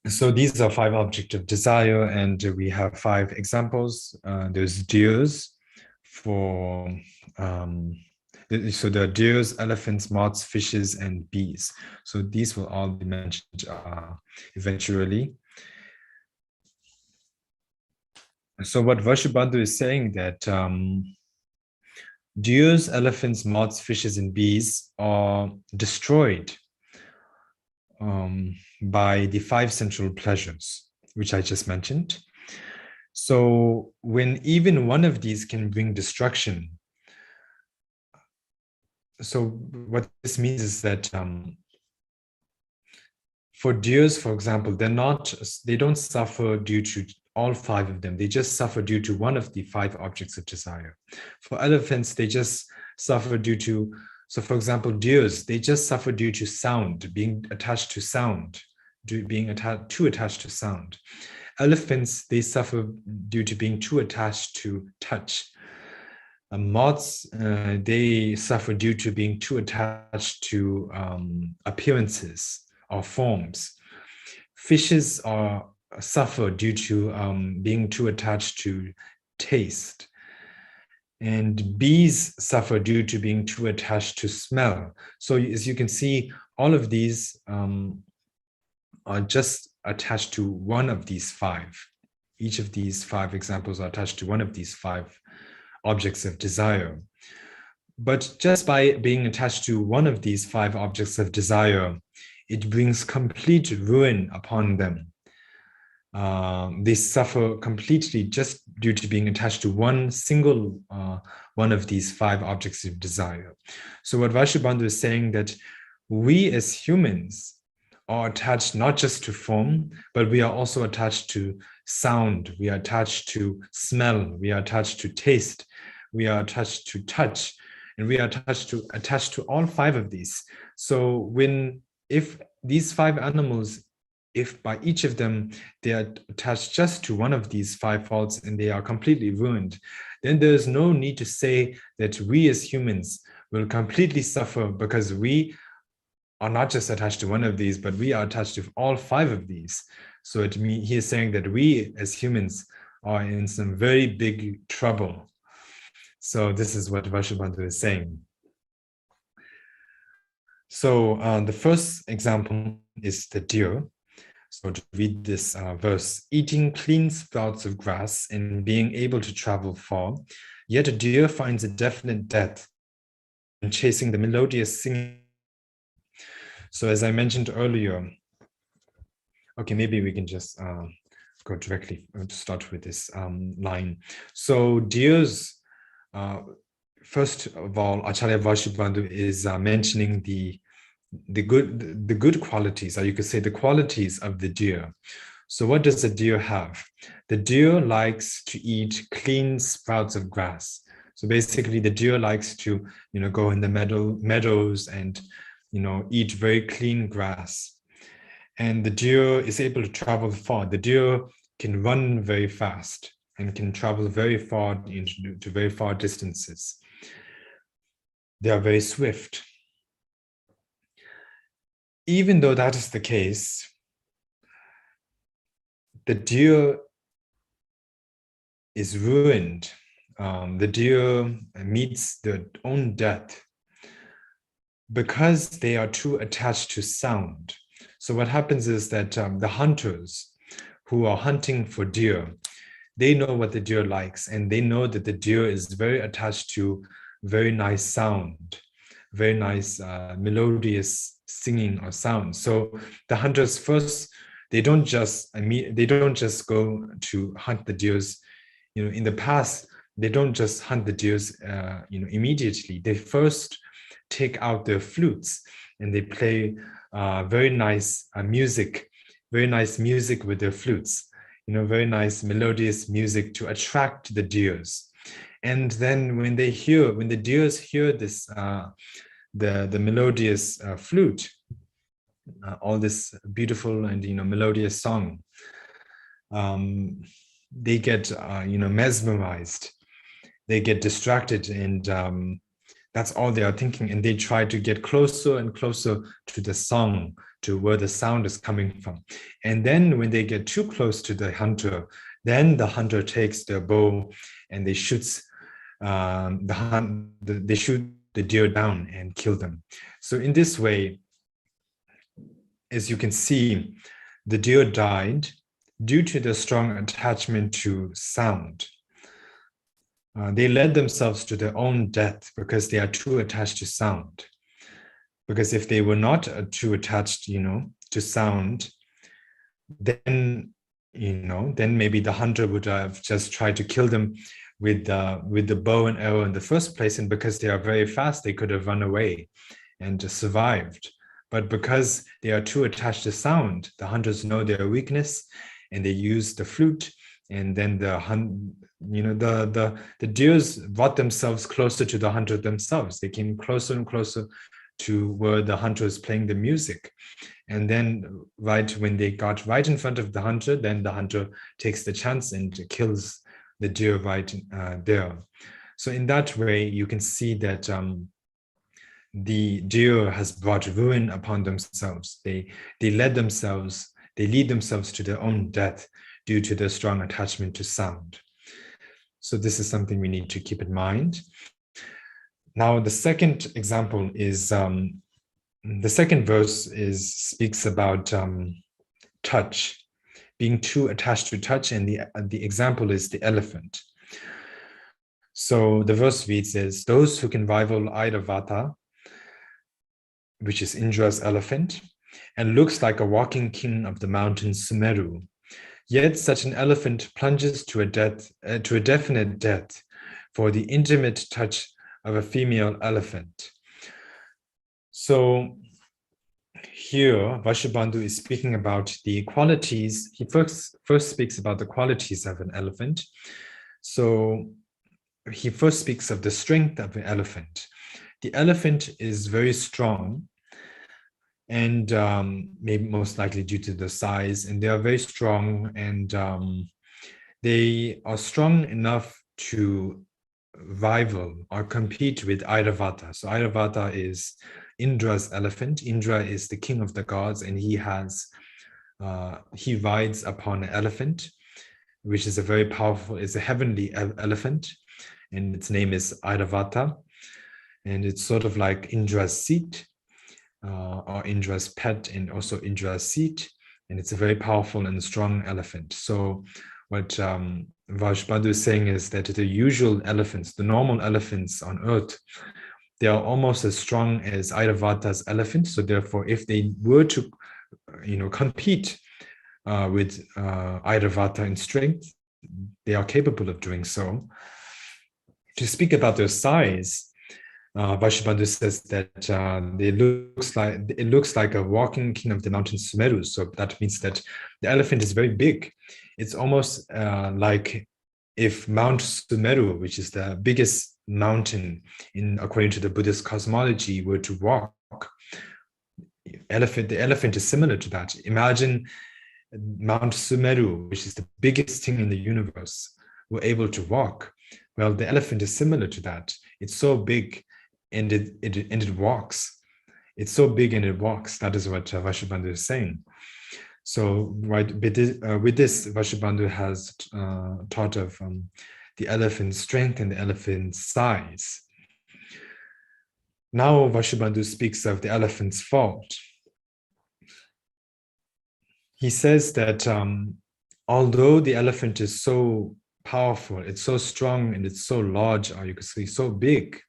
So these are 5 objects of desire, and we have 5 examples. There's deers so there are deers, elephants, moths, fishes, and bees. So these will all be mentioned eventually. So what Vashubandu is saying that deers, elephants, moths, fishes, and bees are destroyed by the 5 sensual pleasures, which I just mentioned. So when even one of these can bring destruction, so what this means is that for deers, for example, they don't suffer due to all 5 of them. They just suffer due to one of the 5 objects of desire. For elephants, they just suffer due to, so for example, deers, they just suffer due to sound, being attached to sound, being too attached to sound. Elephants, they suffer due to being too attached to touch. Moths, they suffer due to being too attached to appearances or forms. Fishes suffer due to being too attached to taste. And bees suffer due to being too attached to smell. So as you can see, all of these are just attached to one of these 5. Each of these 5 examples are attached to one of these 5 objects of desire. But just by being attached to one of these 5 objects of desire, it brings complete ruin upon them. They suffer completely just due to being attached to one single one of these 5 objects of desire. So what Vashubandu is saying that we as humans are attached not just to form, but we are also attached to sound, we are attached to smell, we are attached to taste, we are attached to touch, and we are attached to all 5 of these. So if these 5 animals, if by each of them they are attached just to one of these 5 faults and they are completely ruined, then there's no need to say that we as humans will completely suffer because we are not just attached to one of these, but we are attached to all 5 of these. So he is saying that we as humans are in some very big trouble. So this is what Vashubandu is saying. So the first example is the deer. So to read this verse, eating clean sprouts of grass and being able to travel far, yet a deer finds a definite death in chasing the melodious singing. So as I mentioned earlier, okay, maybe we can just go directly to start with this line. So deers, first of all, Acharya Vashubandu is mentioning the good qualities, or you could say the qualities of the deer. So what does the deer have? The deer likes to eat clean sprouts of grass. So basically the deer likes to, go in the meadows and, eat very clean grass. And the deer is able to travel far. The deer can run very fast. and can travel very far to very far distances. They are very swift. Even though that is the case, the deer is ruined. The deer meets their own death because they are too attached to sound. So what happens is that the hunters who are hunting for deer, they know what the deer likes, and they know that the deer is very attached to very nice sound, very nice melodious singing or sound. So the hunters first, they don't just go to hunt the deers. In the past, they don't just hunt the deers immediately. They first take out their flutes and they play very nice music with their flutes, very nice melodious music to attract the deers. And then when the deers hear this, the melodious flute, all this beautiful and melodious song, they get mesmerized, they get distracted, and that's all they are thinking, and they try to get closer and closer to the song, to where the sound is coming from. And then when they get too close to the hunter, then the hunter takes their bow and they shoot the deer down and kill them. So in this way, as you can see, the deer died due to the strong attachment to sound. They led themselves to their own death because they are too attached to sound. Because if they were not too attached, to sound, then maybe the hunter would have just tried to kill them with the bow and arrow in the first place, and because they are very fast, they could have run away and survived. But because they are too attached to sound, the hunters know their weakness, and they use the flute, and then the deers brought themselves closer to the hunter themselves. They came closer and closer to where the hunter is playing the music. And then when they got right in front of the hunter, then the hunter takes the chance and kills the deer right there. So in that way, you can see that the deer has brought ruin upon themselves. They lead themselves to their own death due to their strong attachment to sound. So this is something we need to keep in mind. Now, the second example is, the second verse speaks about touch, being too attached to touch, and the example is the elephant. So the verse reads as, those who can rival Airavata, which is Indra's elephant, and looks like a walking king of the mountain Sumeru. Yet such an elephant plunges to a definite death for the intimate touch of a female elephant. So here, Vashubandu is speaking about the qualities. He first speaks about the qualities of an elephant. So he first speaks of the strength of an elephant. The elephant is very strong, and maybe most likely due to the size, and they are very strong, and they are strong enough to rival or compete with Airavata. So Airavata is Indra's elephant. Indra is the king of the gods, and he rides upon an elephant, which is it's a heavenly elephant, and its name is Airavata, and it's sort of like Indra's seat, or Indra's pet, and also Indra's seat, and it's a very powerful and strong elephant. So what Vashubandu is saying is that the usual elephants, the normal elephants on earth, they are almost as strong as Airavata's elephant. So therefore, if they were to compete with Airavata in strength, they are capable of doing so. To speak about their size, Vashubandu says that it looks like a walking king of the mountain Sumeru. So that means that the elephant is very big. It's almost like if Mount Sumeru, which is the biggest mountain according to the Buddhist cosmology, were to walk, the elephant is similar to that. Imagine Mount Sumeru, which is the biggest thing in the universe, were able to walk. Well, the elephant is similar to that. It's so big and it walks. It's so big and it walks. That is what Vashubandu is saying. So right, with this, Vashubandu has taught of the elephant's strength and the elephant's size. Now Vashubandu speaks of the elephant's fault. He says that although the elephant is so powerful, it's so strong, and it's so large, or you could say so big,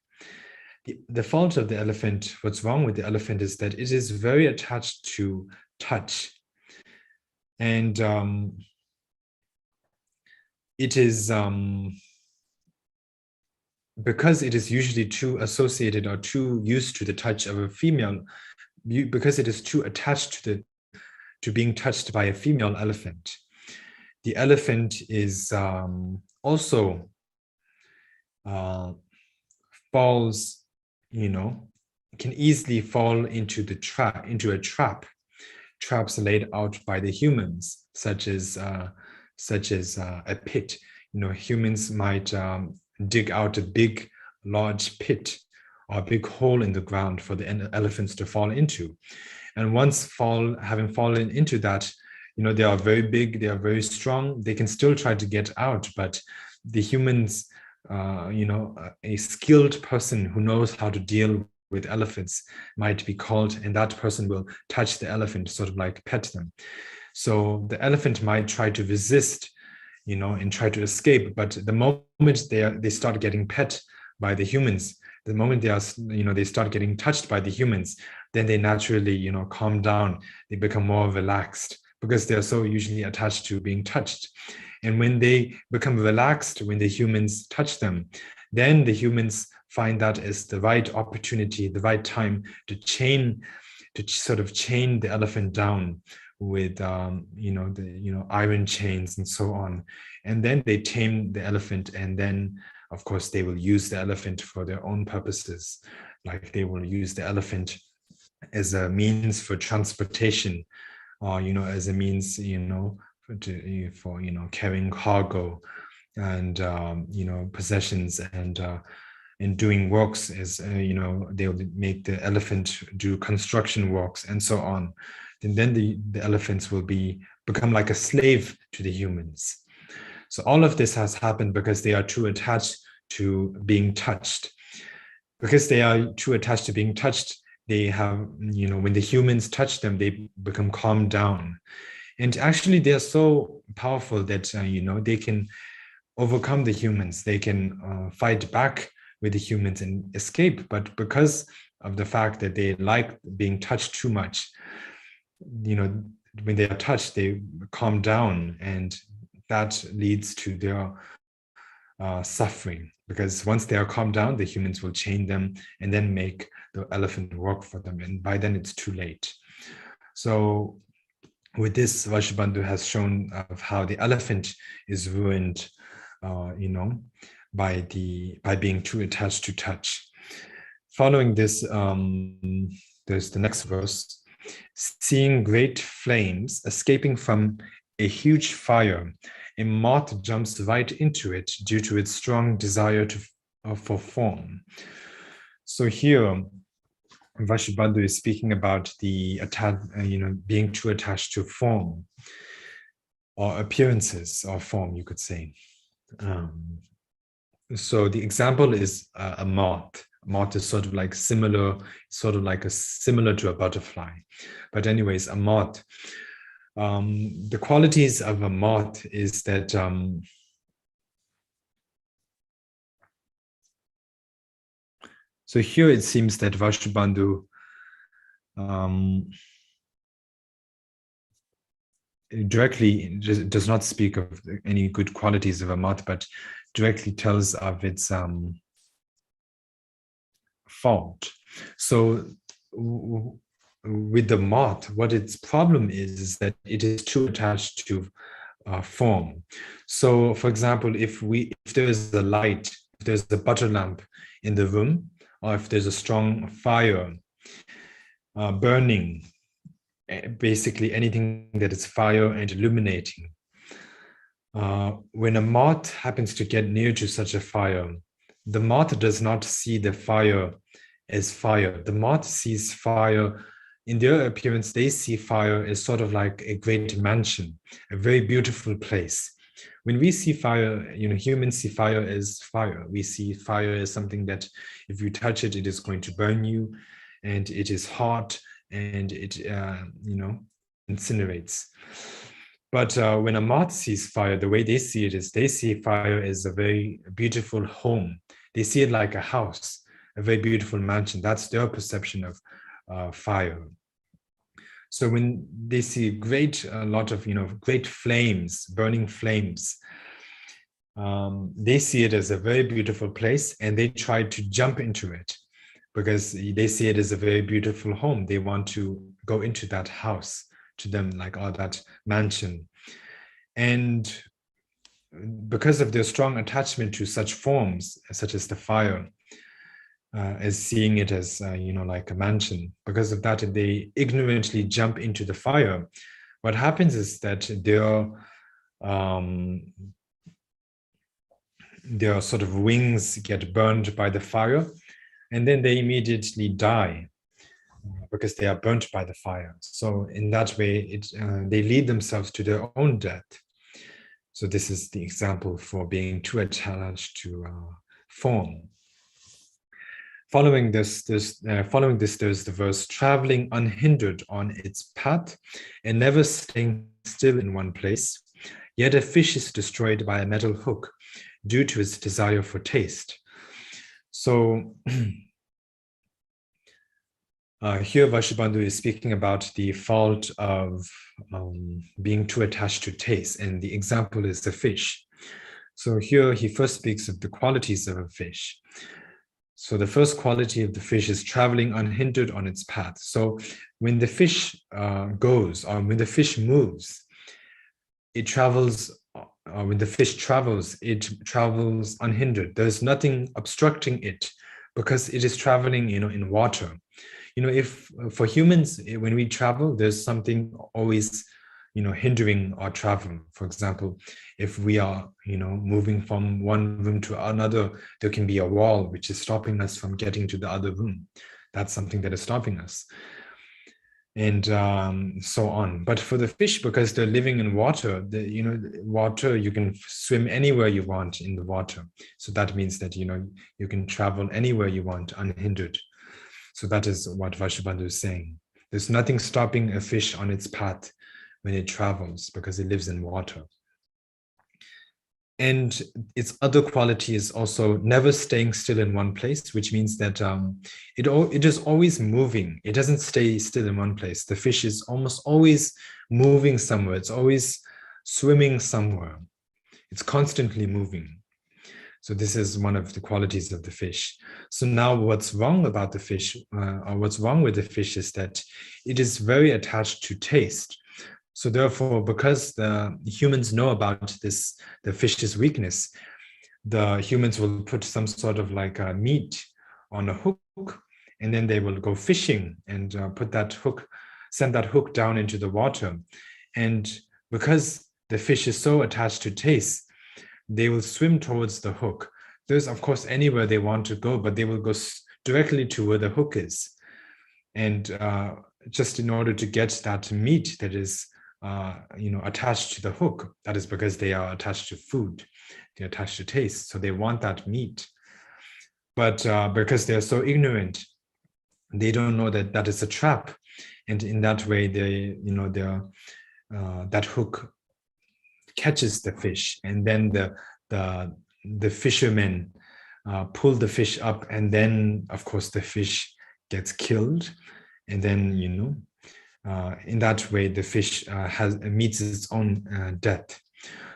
the fault of the elephant, what's wrong with the elephant, is that it is very attached to touch. And it is because it is usually too associated or too used to the touch of a female, because it is too attached to being touched by a female elephant. The elephant is also falls, can easily fall into a trap. Traps laid out by the humans, such as a pit. Humans might dig out a large pit or a big hole in the ground for the elephants to fall into. And once having fallen into that, they are very big, they are very strong, they can still try to get out, but the humans, a skilled person who knows how to deal with elephants might be called, and that person will touch the elephant, sort of like pet them. So the elephant might try to resist, and try to escape, but the moment they start getting pet by the humans, the moment they start getting touched by the humans, then they naturally, calm down, they become more relaxed, because they're so usually attached to being touched. And when they become relaxed, when the humans touch them, then the humans find that as the right opportunity, the right time to sort of chain the elephant down with iron chains and so on. And then they tame the elephant, and then of course they will use the elephant for their own purposes. Like they will use the elephant as a means for transportation, or as a means for carrying cargo and possessions, and doing works, as they will make the elephant do construction works and so on. And then the elephants will become like a slave to the humans. So all of this has happened because they are too attached to being touched. Because they are too attached to being touched, they have, when the humans touch them, they become calmed down. And actually they are so powerful that, they can overcome the humans. They can fight back with the humans and escape. But because of the fact that they like being touched too much, when they are touched, they calm down, and that leads to their suffering. Because once they are calmed down, the humans will chain them and then make the elephant work for them. And by then it's too late. So with this, Vashubandu has shown of how the elephant is ruined, by being too attached to touch. Following this, there's the next verse. Seeing great flames escaping from a huge fire, a moth jumps right into it due to its strong desire for form. So here, Vashubandu is speaking about the being too attached to form, or appearances of form, you could say. So the example is a moth. A moth is sort of like similar to a butterfly. But anyways, a moth. The qualities of a moth is that so here it seems that Vashubandu directly does not speak of any good qualities of a moth, but directly tells of its fault. So with the moth, what its problem is that it is too attached to form. So for example, if there's a light, if there's a butter lamp in the room, or if there's a strong fire burning, basically anything that is fire and illuminating, when a moth happens to get near to such a fire, the moth does not see the fire as fire. The moth sees fire, in their appearance, they see fire as sort of like a great mansion, a very beautiful place. When we see fire, humans see fire as fire. We see fire as something that if you touch it, it is going to burn you, and it is hot, and it, incinerates. But when a moth sees fire, the way they see it is they see fire as a very beautiful home. They see it like a house, a very beautiful mansion. That's their perception of fire. So when they see a lot of great flames, burning flames, they see it as a very beautiful place, and they try to jump into it because they see it as a very beautiful home. They want to go into that house, to them, like, oh, that mansion. And because of their strong attachment to such forms, such as the fire, as seeing it as like a mansion, because of that they ignorantly jump into the fire. What happens is that their sort of wings get burned by the fire, and then they immediately die because they are burnt by the fire. So in that way, they lead themselves to their own death. So this is the example for being too attached to form. Following this, there's the verse, traveling unhindered on its path and never staying still in one place. Yet a fish is destroyed by a metal hook due to its desire for taste. So here Vashubandu is speaking about the fault of being too attached to taste, and the example is the fish. So here he first speaks of the qualities of a fish. So the first quality of the fish is traveling unhindered on its path. So when the fish goes, or when the fish moves, it travels, when the fish travels, it travels unhindered. There's nothing obstructing it because it is traveling, in water. If for humans, when we travel, there's something always, hindering our travel. For example, if we are, moving from one room to another, there can be a wall which is stopping us from getting to the other room. That's something that is stopping us. And so on. But for the fish, because they're living in water, water, you can swim anywhere you want in the water. So that means that, you can travel anywhere you want unhindered. So that is what Vashubandu is saying. There's nothing stopping a fish on its path when it travels because it lives in water. And its other quality is also never staying still in one place, which means that it is always moving. It doesn't stay still in one place. The fish is almost always moving somewhere. It's always swimming somewhere. It's constantly moving. So this is one of the qualities of the fish. So now what's wrong about the fish, or what's wrong with the fish, is that it is very attached to taste. So therefore, because the humans know about the fish's weakness, the humans will put some sort of like a meat on a hook, and then they will go fishing and send that hook down into the water. And because the fish is so attached to taste, they will swim towards the hook. There's, of course, anywhere they want to go, but they will go directly to where the hook is. And just in order to get that meat that is attached to the hook, that is because they are attached to food, they're attached to taste, so they want that meat. But because they're so ignorant, they don't know that that is a trap, and in that way, that hook catches the fish, and then the fishermen pull the fish up, and then of course the fish gets killed, and then in that way the fish meets its own death.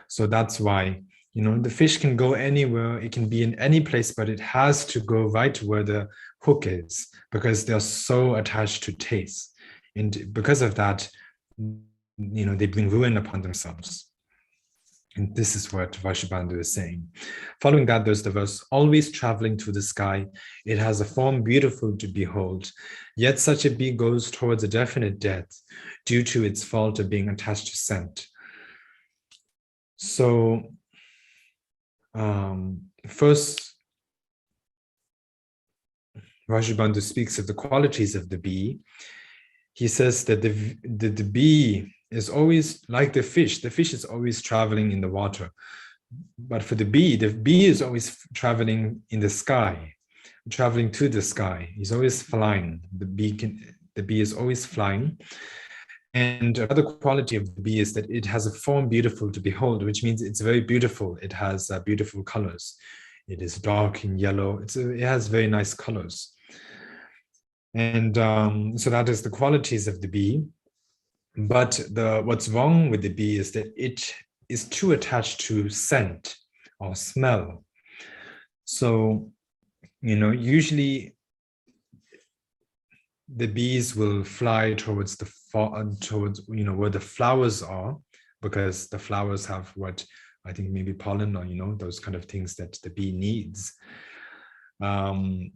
So that's why the fish can go anywhere, it can be in any place, but it has to go right where the hook is, because they're so attached to taste, and because of that, they bring ruin upon themselves. And this is what Vashubandu is saying. Following that, there's the verse, always traveling through the sky, it has a form beautiful to behold, yet such a bee goes towards a definite death due to its fault of being attached to scent. So first, Vashubandu speaks of the qualities of the bee. He says that the bee is always like the fish. The fish is always traveling in the water. But for the bee is always traveling in the sky, traveling to the sky. He's always flying. The bee is always flying. And another quality of the bee is that it has a form beautiful to behold, which means it's very beautiful. It has beautiful colors. It is dark in yellow. It has very nice colors. And so that is the qualities of the bee. But what's wrong with the bee is that it is too attached to scent or smell. So, usually the bees will fly towards where the flowers are, because the flowers have what I think maybe pollen or those kind of things that the bee needs. But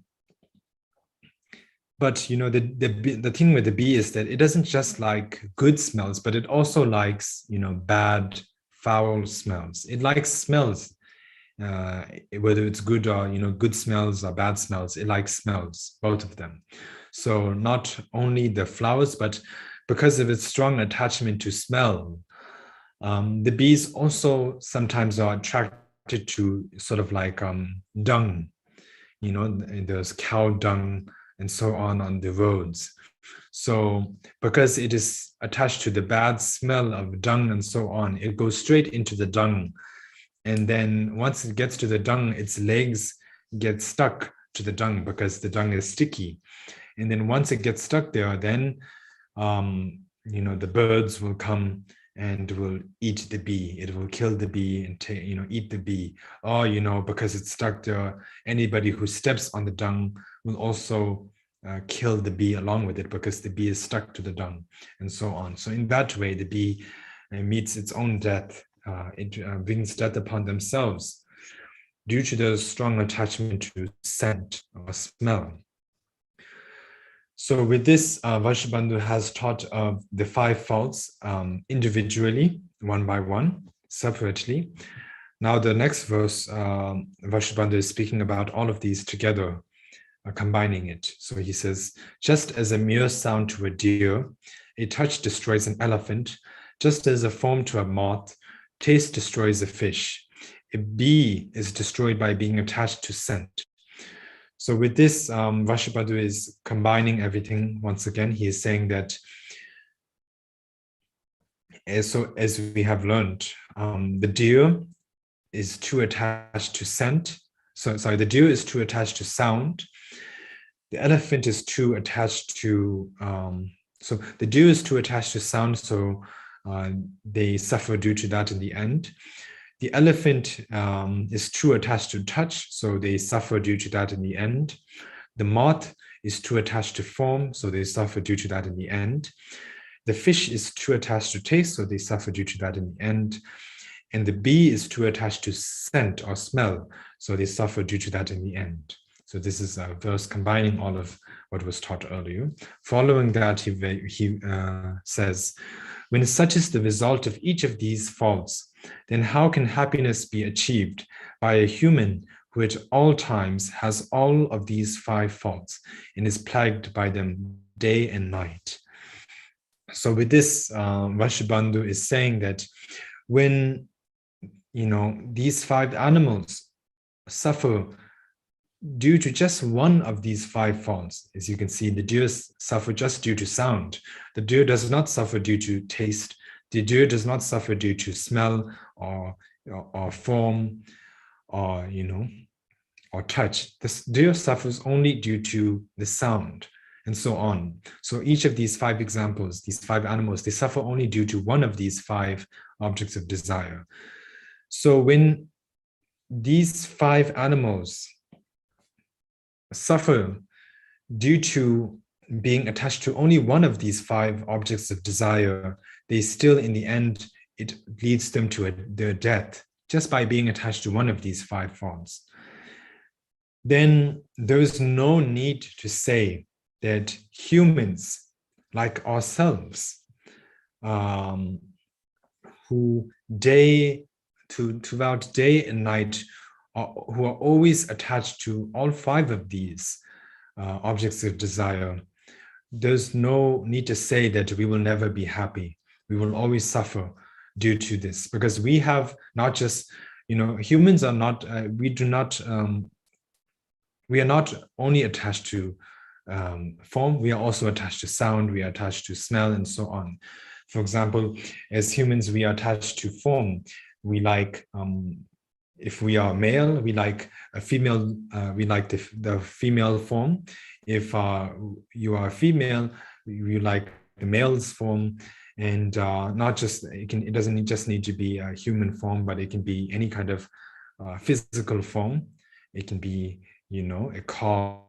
the thing with the bee is that it doesn't just like good smells, but it also likes bad, foul smells. It likes smells, whether it's good or good smells or bad smells. It likes smells, both of them. So not only the flowers, but because of its strong attachment to smell, the bees also sometimes are attracted to sort of like dung. There's cow dung and so on the roads. So because it is attached to the bad smell of dung and so on, it goes straight into the dung. And then once it gets to the dung, its legs get stuck to the dung because the dung is sticky. And then once it gets stuck there, then the birds will come and will eat the bee. It will kill the bee and eat the bee. Or because it's stuck there, anybody who steps on the dung will also kill the bee along with it, because the bee is stuck to the dung, and so on. So in that way, the bee meets its own death. It brings death upon themselves due to the strong attachment to scent or smell. So with this, Vashubandu has taught the 5 faults individually, one by one, separately. Now the next verse, Vashubandu is speaking about all of these together, combining it. So he says, just as a mere sound to a deer, a touch destroys an elephant, just as a form to a moth, taste destroys a fish. A bee is destroyed by being attached to scent. So with this, Vashubandu is combining everything once again. He is saying that, as we have learned, the deer is too attached to scent. The deer is too attached to sound. The elephant is too attached to, so the deer is too attached to sound, so they suffer due to that in the end. The elephant is too attached to touch, so they suffer due to that in the end. The moth is too attached to form, so they suffer due to that in the end. The fish is too attached to taste, so they suffer due to that in the end. And the bee is too attached to scent or smell, so they suffer due to that in the end. So this is a verse combining all of what was taught earlier. Following that, he says, when such is the result of each of these faults, then how can happiness be achieved by a human who at all times has all of these 5 faults and is plagued by them day and night? So with this, Vashubandu is saying that when these 5 animals suffer due to just one of these 5 faults, as you can see, the deer suffer just due to sound. The deer does not suffer due to taste. The deer does not suffer due to smell or form or or touch. The deer suffers only due to the sound, and so on. So each of these 5 examples, these 5 animals, they suffer only due to one of these 5 objects of desire. So when these 5 animals suffer due to being attached to only one of these 5 objects of desire, they still, in the end, it leads them to their death just by being attached to one of these 5 forms. Then there is no need to say that humans like ourselves, who day throughout day and night, who are always attached to all 5 of these objects of desire, there's no need to say that we will never be happy. We will always suffer due to this, because we have not just, humans are not, we are not only attached to form, we are also attached to sound, we are attached to smell, and so on. For example, as humans, we are attached to form. We like, if we are male, we like a female, we like the female form. If you are female, you like the male's form. And not just, it doesn't just need to be a human form, but it can be any kind of physical form. It can be, a car,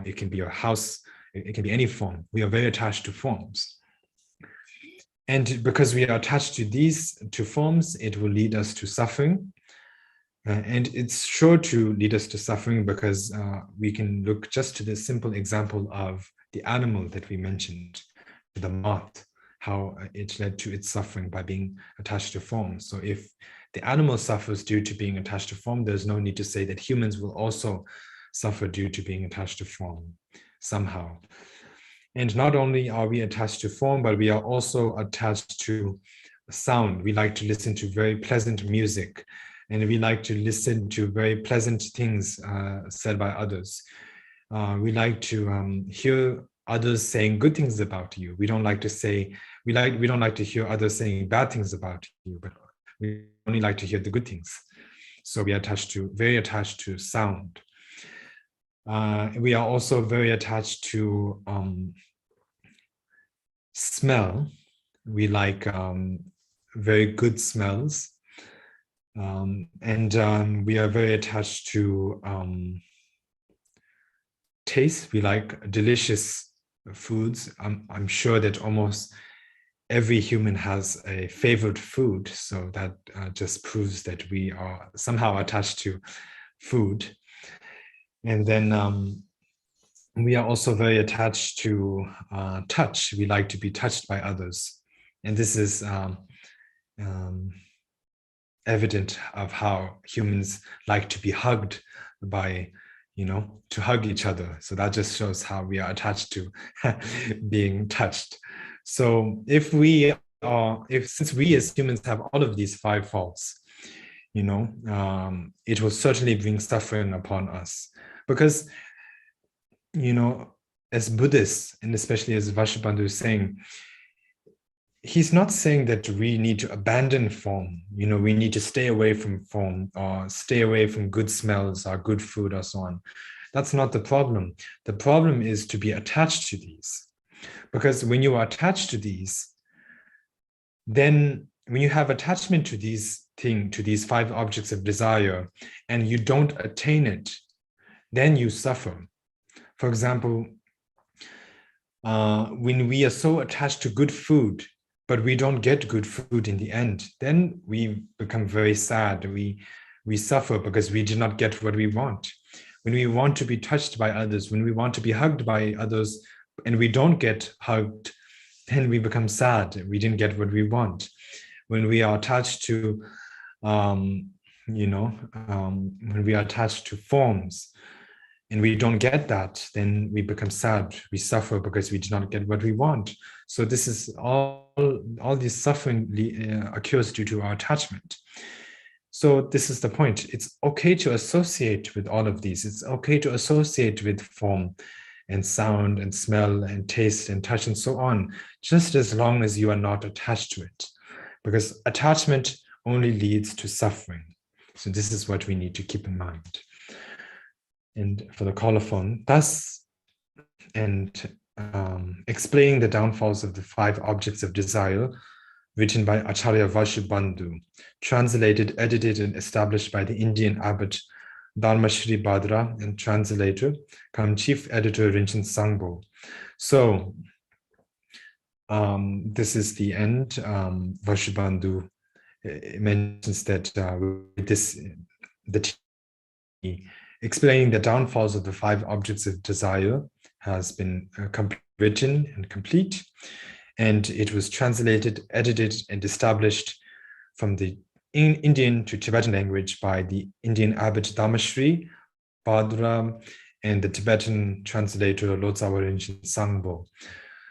it can be a house, it can be any form. We are very attached to forms. And because we are attached to these two forms, it will lead us to suffering. And it's sure to lead us to suffering, because we can look just to the simple example of the animal that we mentioned, the moth, how it led to its suffering by being attached to form. So if the animal suffers due to being attached to form, there's no need to say that humans will also suffer due to being attached to form somehow. And not only are we attached to form, but we are also attached to sound. We like to listen to very pleasant music, and we like to listen to very pleasant things said by others. We like to hear others saying good things about you. We don't like to say, we don't like to hear others saying bad things about you, but we only like to hear the good things. So we are very attached to sound. We are also very attached to smell. We like very good smells. And we are very attached to taste. We like delicious foods. I'm sure that almost every human has a favorite food, so that just proves that we are somehow attached to food. And then we are also very attached to touch. We like to be touched by others, and this is evident of how humans like to be hugged by, to hug each other. So that just shows how we are attached to being touched. So since we as humans have all of these 5 faults, it will certainly bring suffering upon us, because, as Buddhists, and especially as Vashubandu is saying, he's not saying that we need to abandon form, we need to stay away from form, or stay away from good smells or good food or so on. That's not the problem. The problem is to be attached to these. Because when you are attached to these, then when you have attachment to these 5 objects of desire, and you don't attain it, then you suffer. For example, when we are so attached to good food, but we don't get good food in the end, then we become very sad. We suffer because we did not get what we want. When we want to be touched by others, when we want to be hugged by others, and we don't get hugged, then we become sad. We didn't get what we want. When we are attached to, when we are attached to forms, and we don't get that, then we become sad. We suffer because we did not get what we want. So this is all this suffering occurs due to our attachment. So this is the point. It's okay to associate with all of these. It's okay to associate with form and sound and smell and taste and touch and so on, just as long as you are not attached to it, because attachment only leads to suffering. So this is what we need to keep in mind. And for the colophon, thus, and explaining the downfalls of the 5 objects of desire, written by Acharya Vashubandu, translated, edited, and established by the Indian abbot Dharmashri Bhadra, and translator, come Chief Editor Rinchen Sangbo. So this is the end. Vashubandu mentions that explaining the downfalls of the 5 objects of desire has been written and complete, and it was translated, edited, and established from the Indian to Tibetan language by the Indian abbot Dhammasri Vajra and the Tibetan translator Lotsawa Rinpoche Sangbo.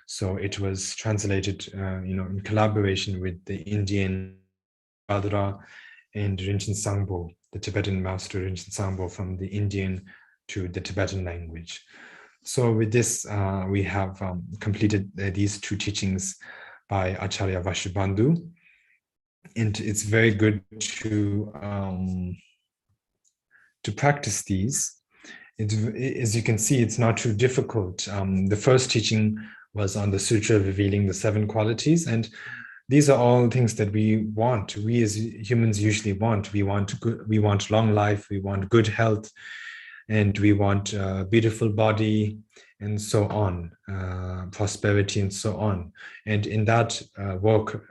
So it was translated, in collaboration with the Indian Vajra and Rinpoche Sangbo, the Tibetan master Rinpoche Sangbo, from the Indian to the Tibetan language. So with this, we have completed these 2 teachings by Acharya Vashubandu. And it's very good to practice these. As you can see, it's not too difficult. The first teaching was on the sutra revealing the 7 qualities, and these are all things that we want. We as humans usually want. We want long life. We want good health, and we want a beautiful body, and so on, prosperity, and so on. And in that work,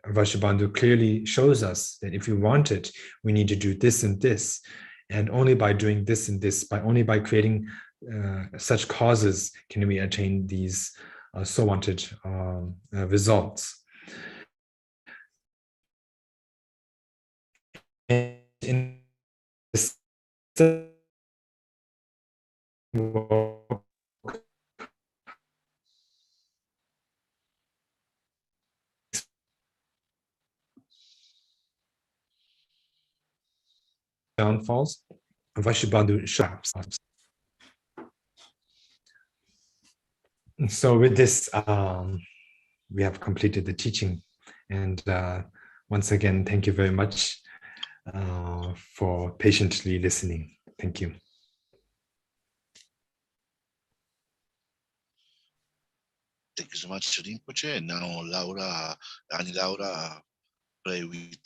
Vashubandu clearly shows us that if we want it, we need to do this and this. And only by doing this and this, only by creating such causes, can we attain these so wanted results. And in this work, downfalls, Vashubandu sharps. So with this, we have completed the teaching. And once again, thank you very much for patiently listening. Thank you. Thank you so much, Rinpoche. And now Ani Laura, pray with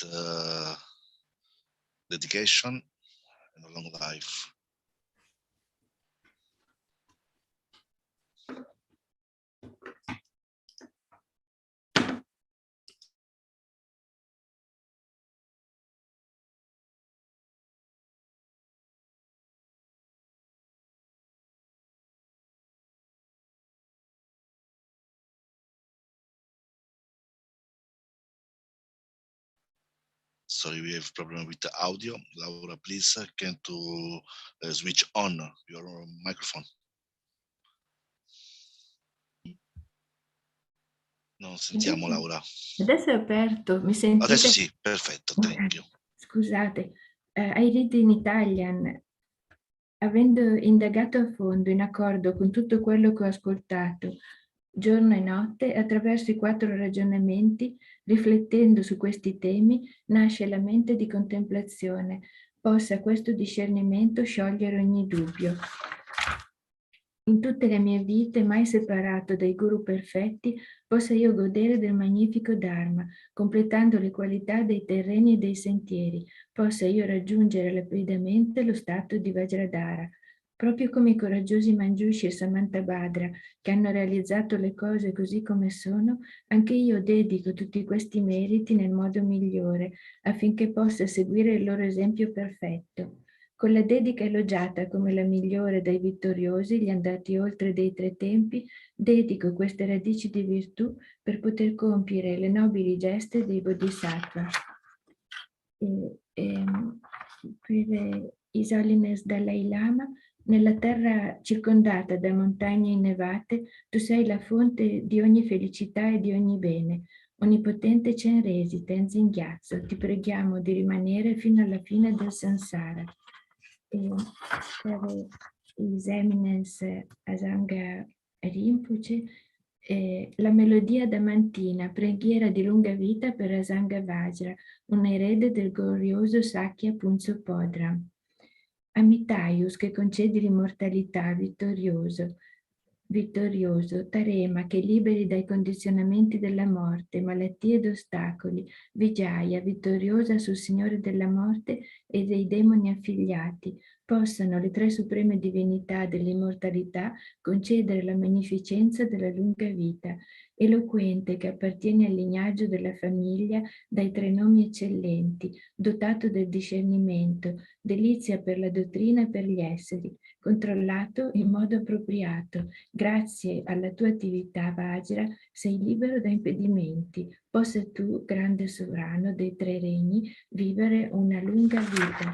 dedication and a long life. Sorry, we have problem with the audio. Laura, please, can to switch on your microphone. Non sentiamo Laura. Adesso è aperto, mi sentite? Adesso sì, perfetto, thank you. Scusate, I read in Italian. Avendo indagato a fondo, in accordo con tutto quello che ho ascoltato, giorno e notte, attraverso i 4 ragionamenti, riflettendo su questi temi, nasce la mente di contemplazione. Possa questo discernimento sciogliere ogni dubbio. In tutte le mie vite, mai separato dai guru perfetti, possa io godere del magnifico Dharma, completando le qualità dei terreni e dei sentieri, possa io raggiungere rapidamente lo stato di Vajradhara. Proprio come i coraggiosi Manjushri e Samantabhadra, che hanno realizzato le cose così come sono, anche io dedico tutti questi meriti nel modo migliore, affinché possa seguire il loro esempio perfetto. Con la dedica elogiata come la migliore dai vittoriosi, gli andati oltre dei 3 tempi, dedico queste radici di virtù per poter compiere le nobili geste dei Bodhisattva. Per His Holiness Dalai Lama, nella terra circondata da montagne innevate, tu sei la fonte di ogni felicità e di ogni bene. Onnipotente Chenresi, Tenzin Gyatso, ti preghiamo di rimanere fino alla fine del samsara. Per His Eminence Asanga Rinpoche, la melodia damantina, preghiera di lunga vita per Asanga Vajra, un erede del glorioso Sakya Punso Podra. Amitaius, che concedi l'immortalità, vittorioso, Tarema, che liberi dai condizionamenti della morte, malattie ed ostacoli, Vijaya, vittoriosa sul Signore della morte e dei demoni affiliati, possano le 3 supreme divinità dell'immortalità concedere la magnificenza della lunga vita. eloquente che appartiene al lignaggio della famiglia dai 3 nomi eccellenti, dotato del discernimento, delizia per la dottrina e per gli esseri, controllato in modo appropriato. Grazie alla tua attività, Vajra, sei libero da impedimenti. Possa tu, grande sovrano dei 3 regni, vivere una lunga vita.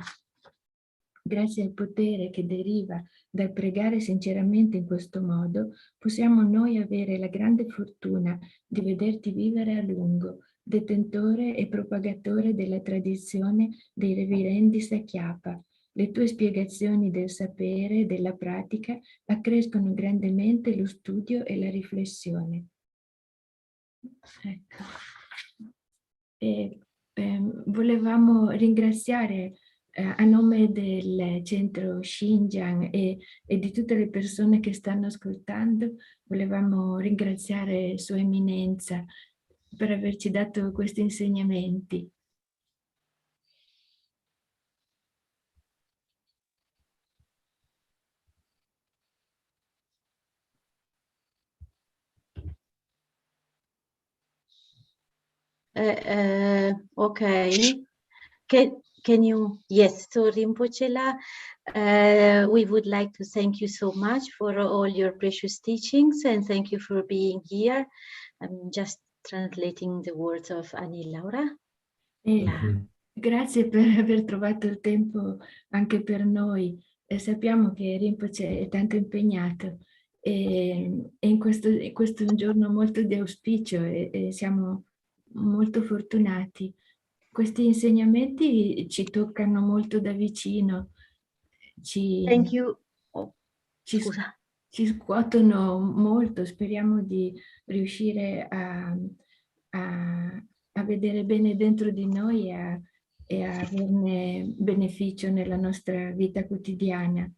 Grazie al potere che deriva dal pregare sinceramente in questo modo, possiamo noi avere la grande fortuna di vederti vivere a lungo, detentore e propagatore della tradizione dei reverendi Sakyapa. Le tue spiegazioni del sapere e della pratica accrescono grandemente lo studio e la riflessione. Ecco. Volevamo ringraziare a nome del centro Xinjiang e di tutte le persone che stanno ascoltando, volevamo ringraziare Sua Eminenza per averci dato questi insegnamenti. Okay. Can you, yes, so Rinpoche-la, we would like to thank you so much for all your precious teachings and thank you for being here. I'm just translating the words of Annie Laura. Grazie per aver trovato il tempo anche per noi. Sappiamo che Rinpoche è tanto impegnato e questo è un giorno molto di auspicio e siamo molto fortunati. Questi insegnamenti ci toccano molto da vicino, Thank you. Oh, scusa. Ci scuotono molto, speriamo di riuscire a vedere bene dentro di noi e a averne beneficio nella nostra vita quotidiana.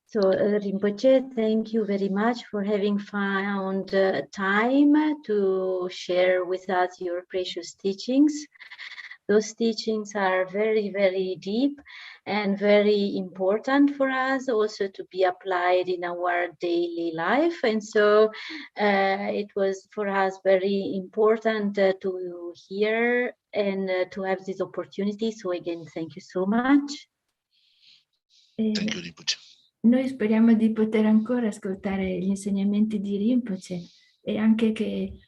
So Rinpoche, thank you very much for having found time to share with us your precious teachings. Those teachings are very, very deep and very important for us also to be applied in our daily life. And so it was for us very important to hear and to have this opportunity. So again, thank you so much. Thank you, Rinpoche. Noi speriamo di poter ancora ascoltare gli insegnamenti di Rinpoche e anche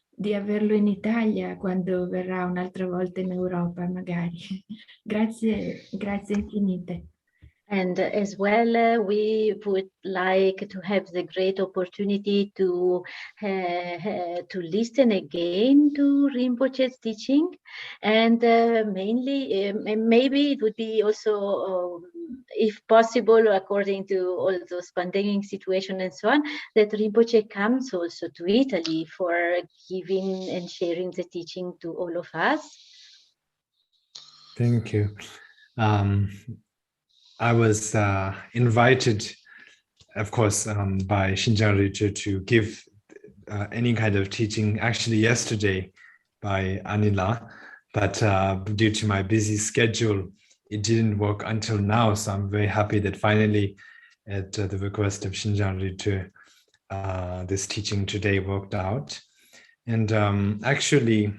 di averlo in Italia quando verrà un'altra volta in Europa, magari. Grazie infinite. And as well, we would like to have the great opportunity to listen again to Rinpoche's teaching, and mainly, maybe it would be also, if possible, according to all those pandemic situation and so on, that Rinpoche comes also to Italy for giving and sharing the teaching to all of us. Thank you. I was invited, of course, by Xinjiang Rinpoche to give any kind of teaching actually yesterday by Anila, but due to my busy schedule, it didn't work until now. So I'm very happy that finally, at the request of Xinjiang Rinpoche, this teaching today worked out. And actually,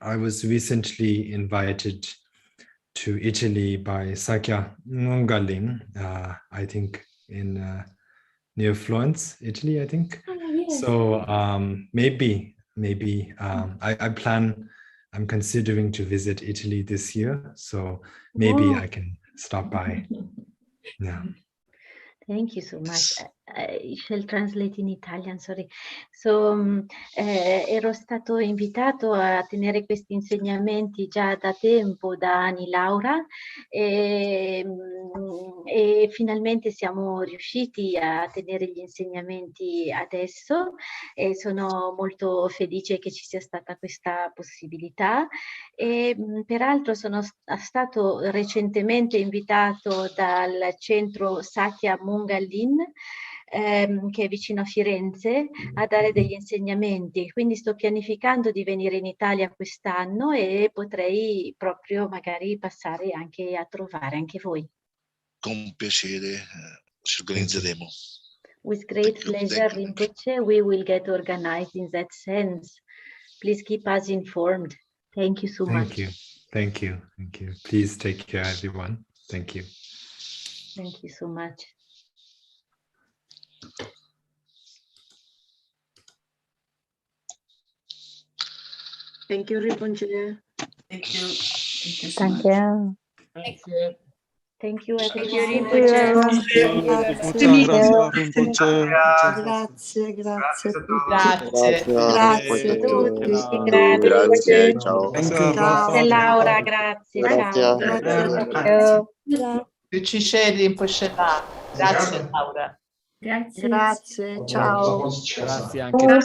I was recently invited to Italy by Sakya Nongaling, I think in near Florence, Italy, I think. Oh, yes. So maybe I'm considering to visit Italy this year. So maybe I can stop by. Yeah. Thank you so much. I shall translate in Italian, sorry. So, ero stato invitato a tenere questi insegnamenti già da tempo da Ani Laura e finalmente siamo riusciti a tenere gli insegnamenti adesso e sono molto felice che ci sia stata questa possibilità. E peraltro sono stato recentemente invitato dal centro Sakya Mungalin, che è vicino a Firenze, a dare degli insegnamenti. Quindi sto pianificando di venire in Italia quest'anno e potrei proprio magari passare anche a trovare anche voi. Con piacere, ci organizzeremo. With great pleasure, Rinpoche, we will get organized in that sense. Please keep us informed. Thank you so much. Thank you. Thank you. Thank you. Please take care, everyone. Thank you. Thank you so much. Thank you, Rinpoche. Thank you. Thank you so Thank much. you. Thank you, Thank you, everyone. Rinpoche. Muchas gracias, Rinpoche. Grazie, grazie a tutti. Grazie. Grazie a tutti. Grazie. Ciao. Grazie Laura, grazie. Ciao. Grazie. Più ci scegli, poi scegliamo. Grazie Laura. Grazie. Grazie, ciao. Grazie anche ai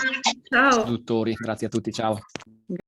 traduttori, grazie a tutti, ciao.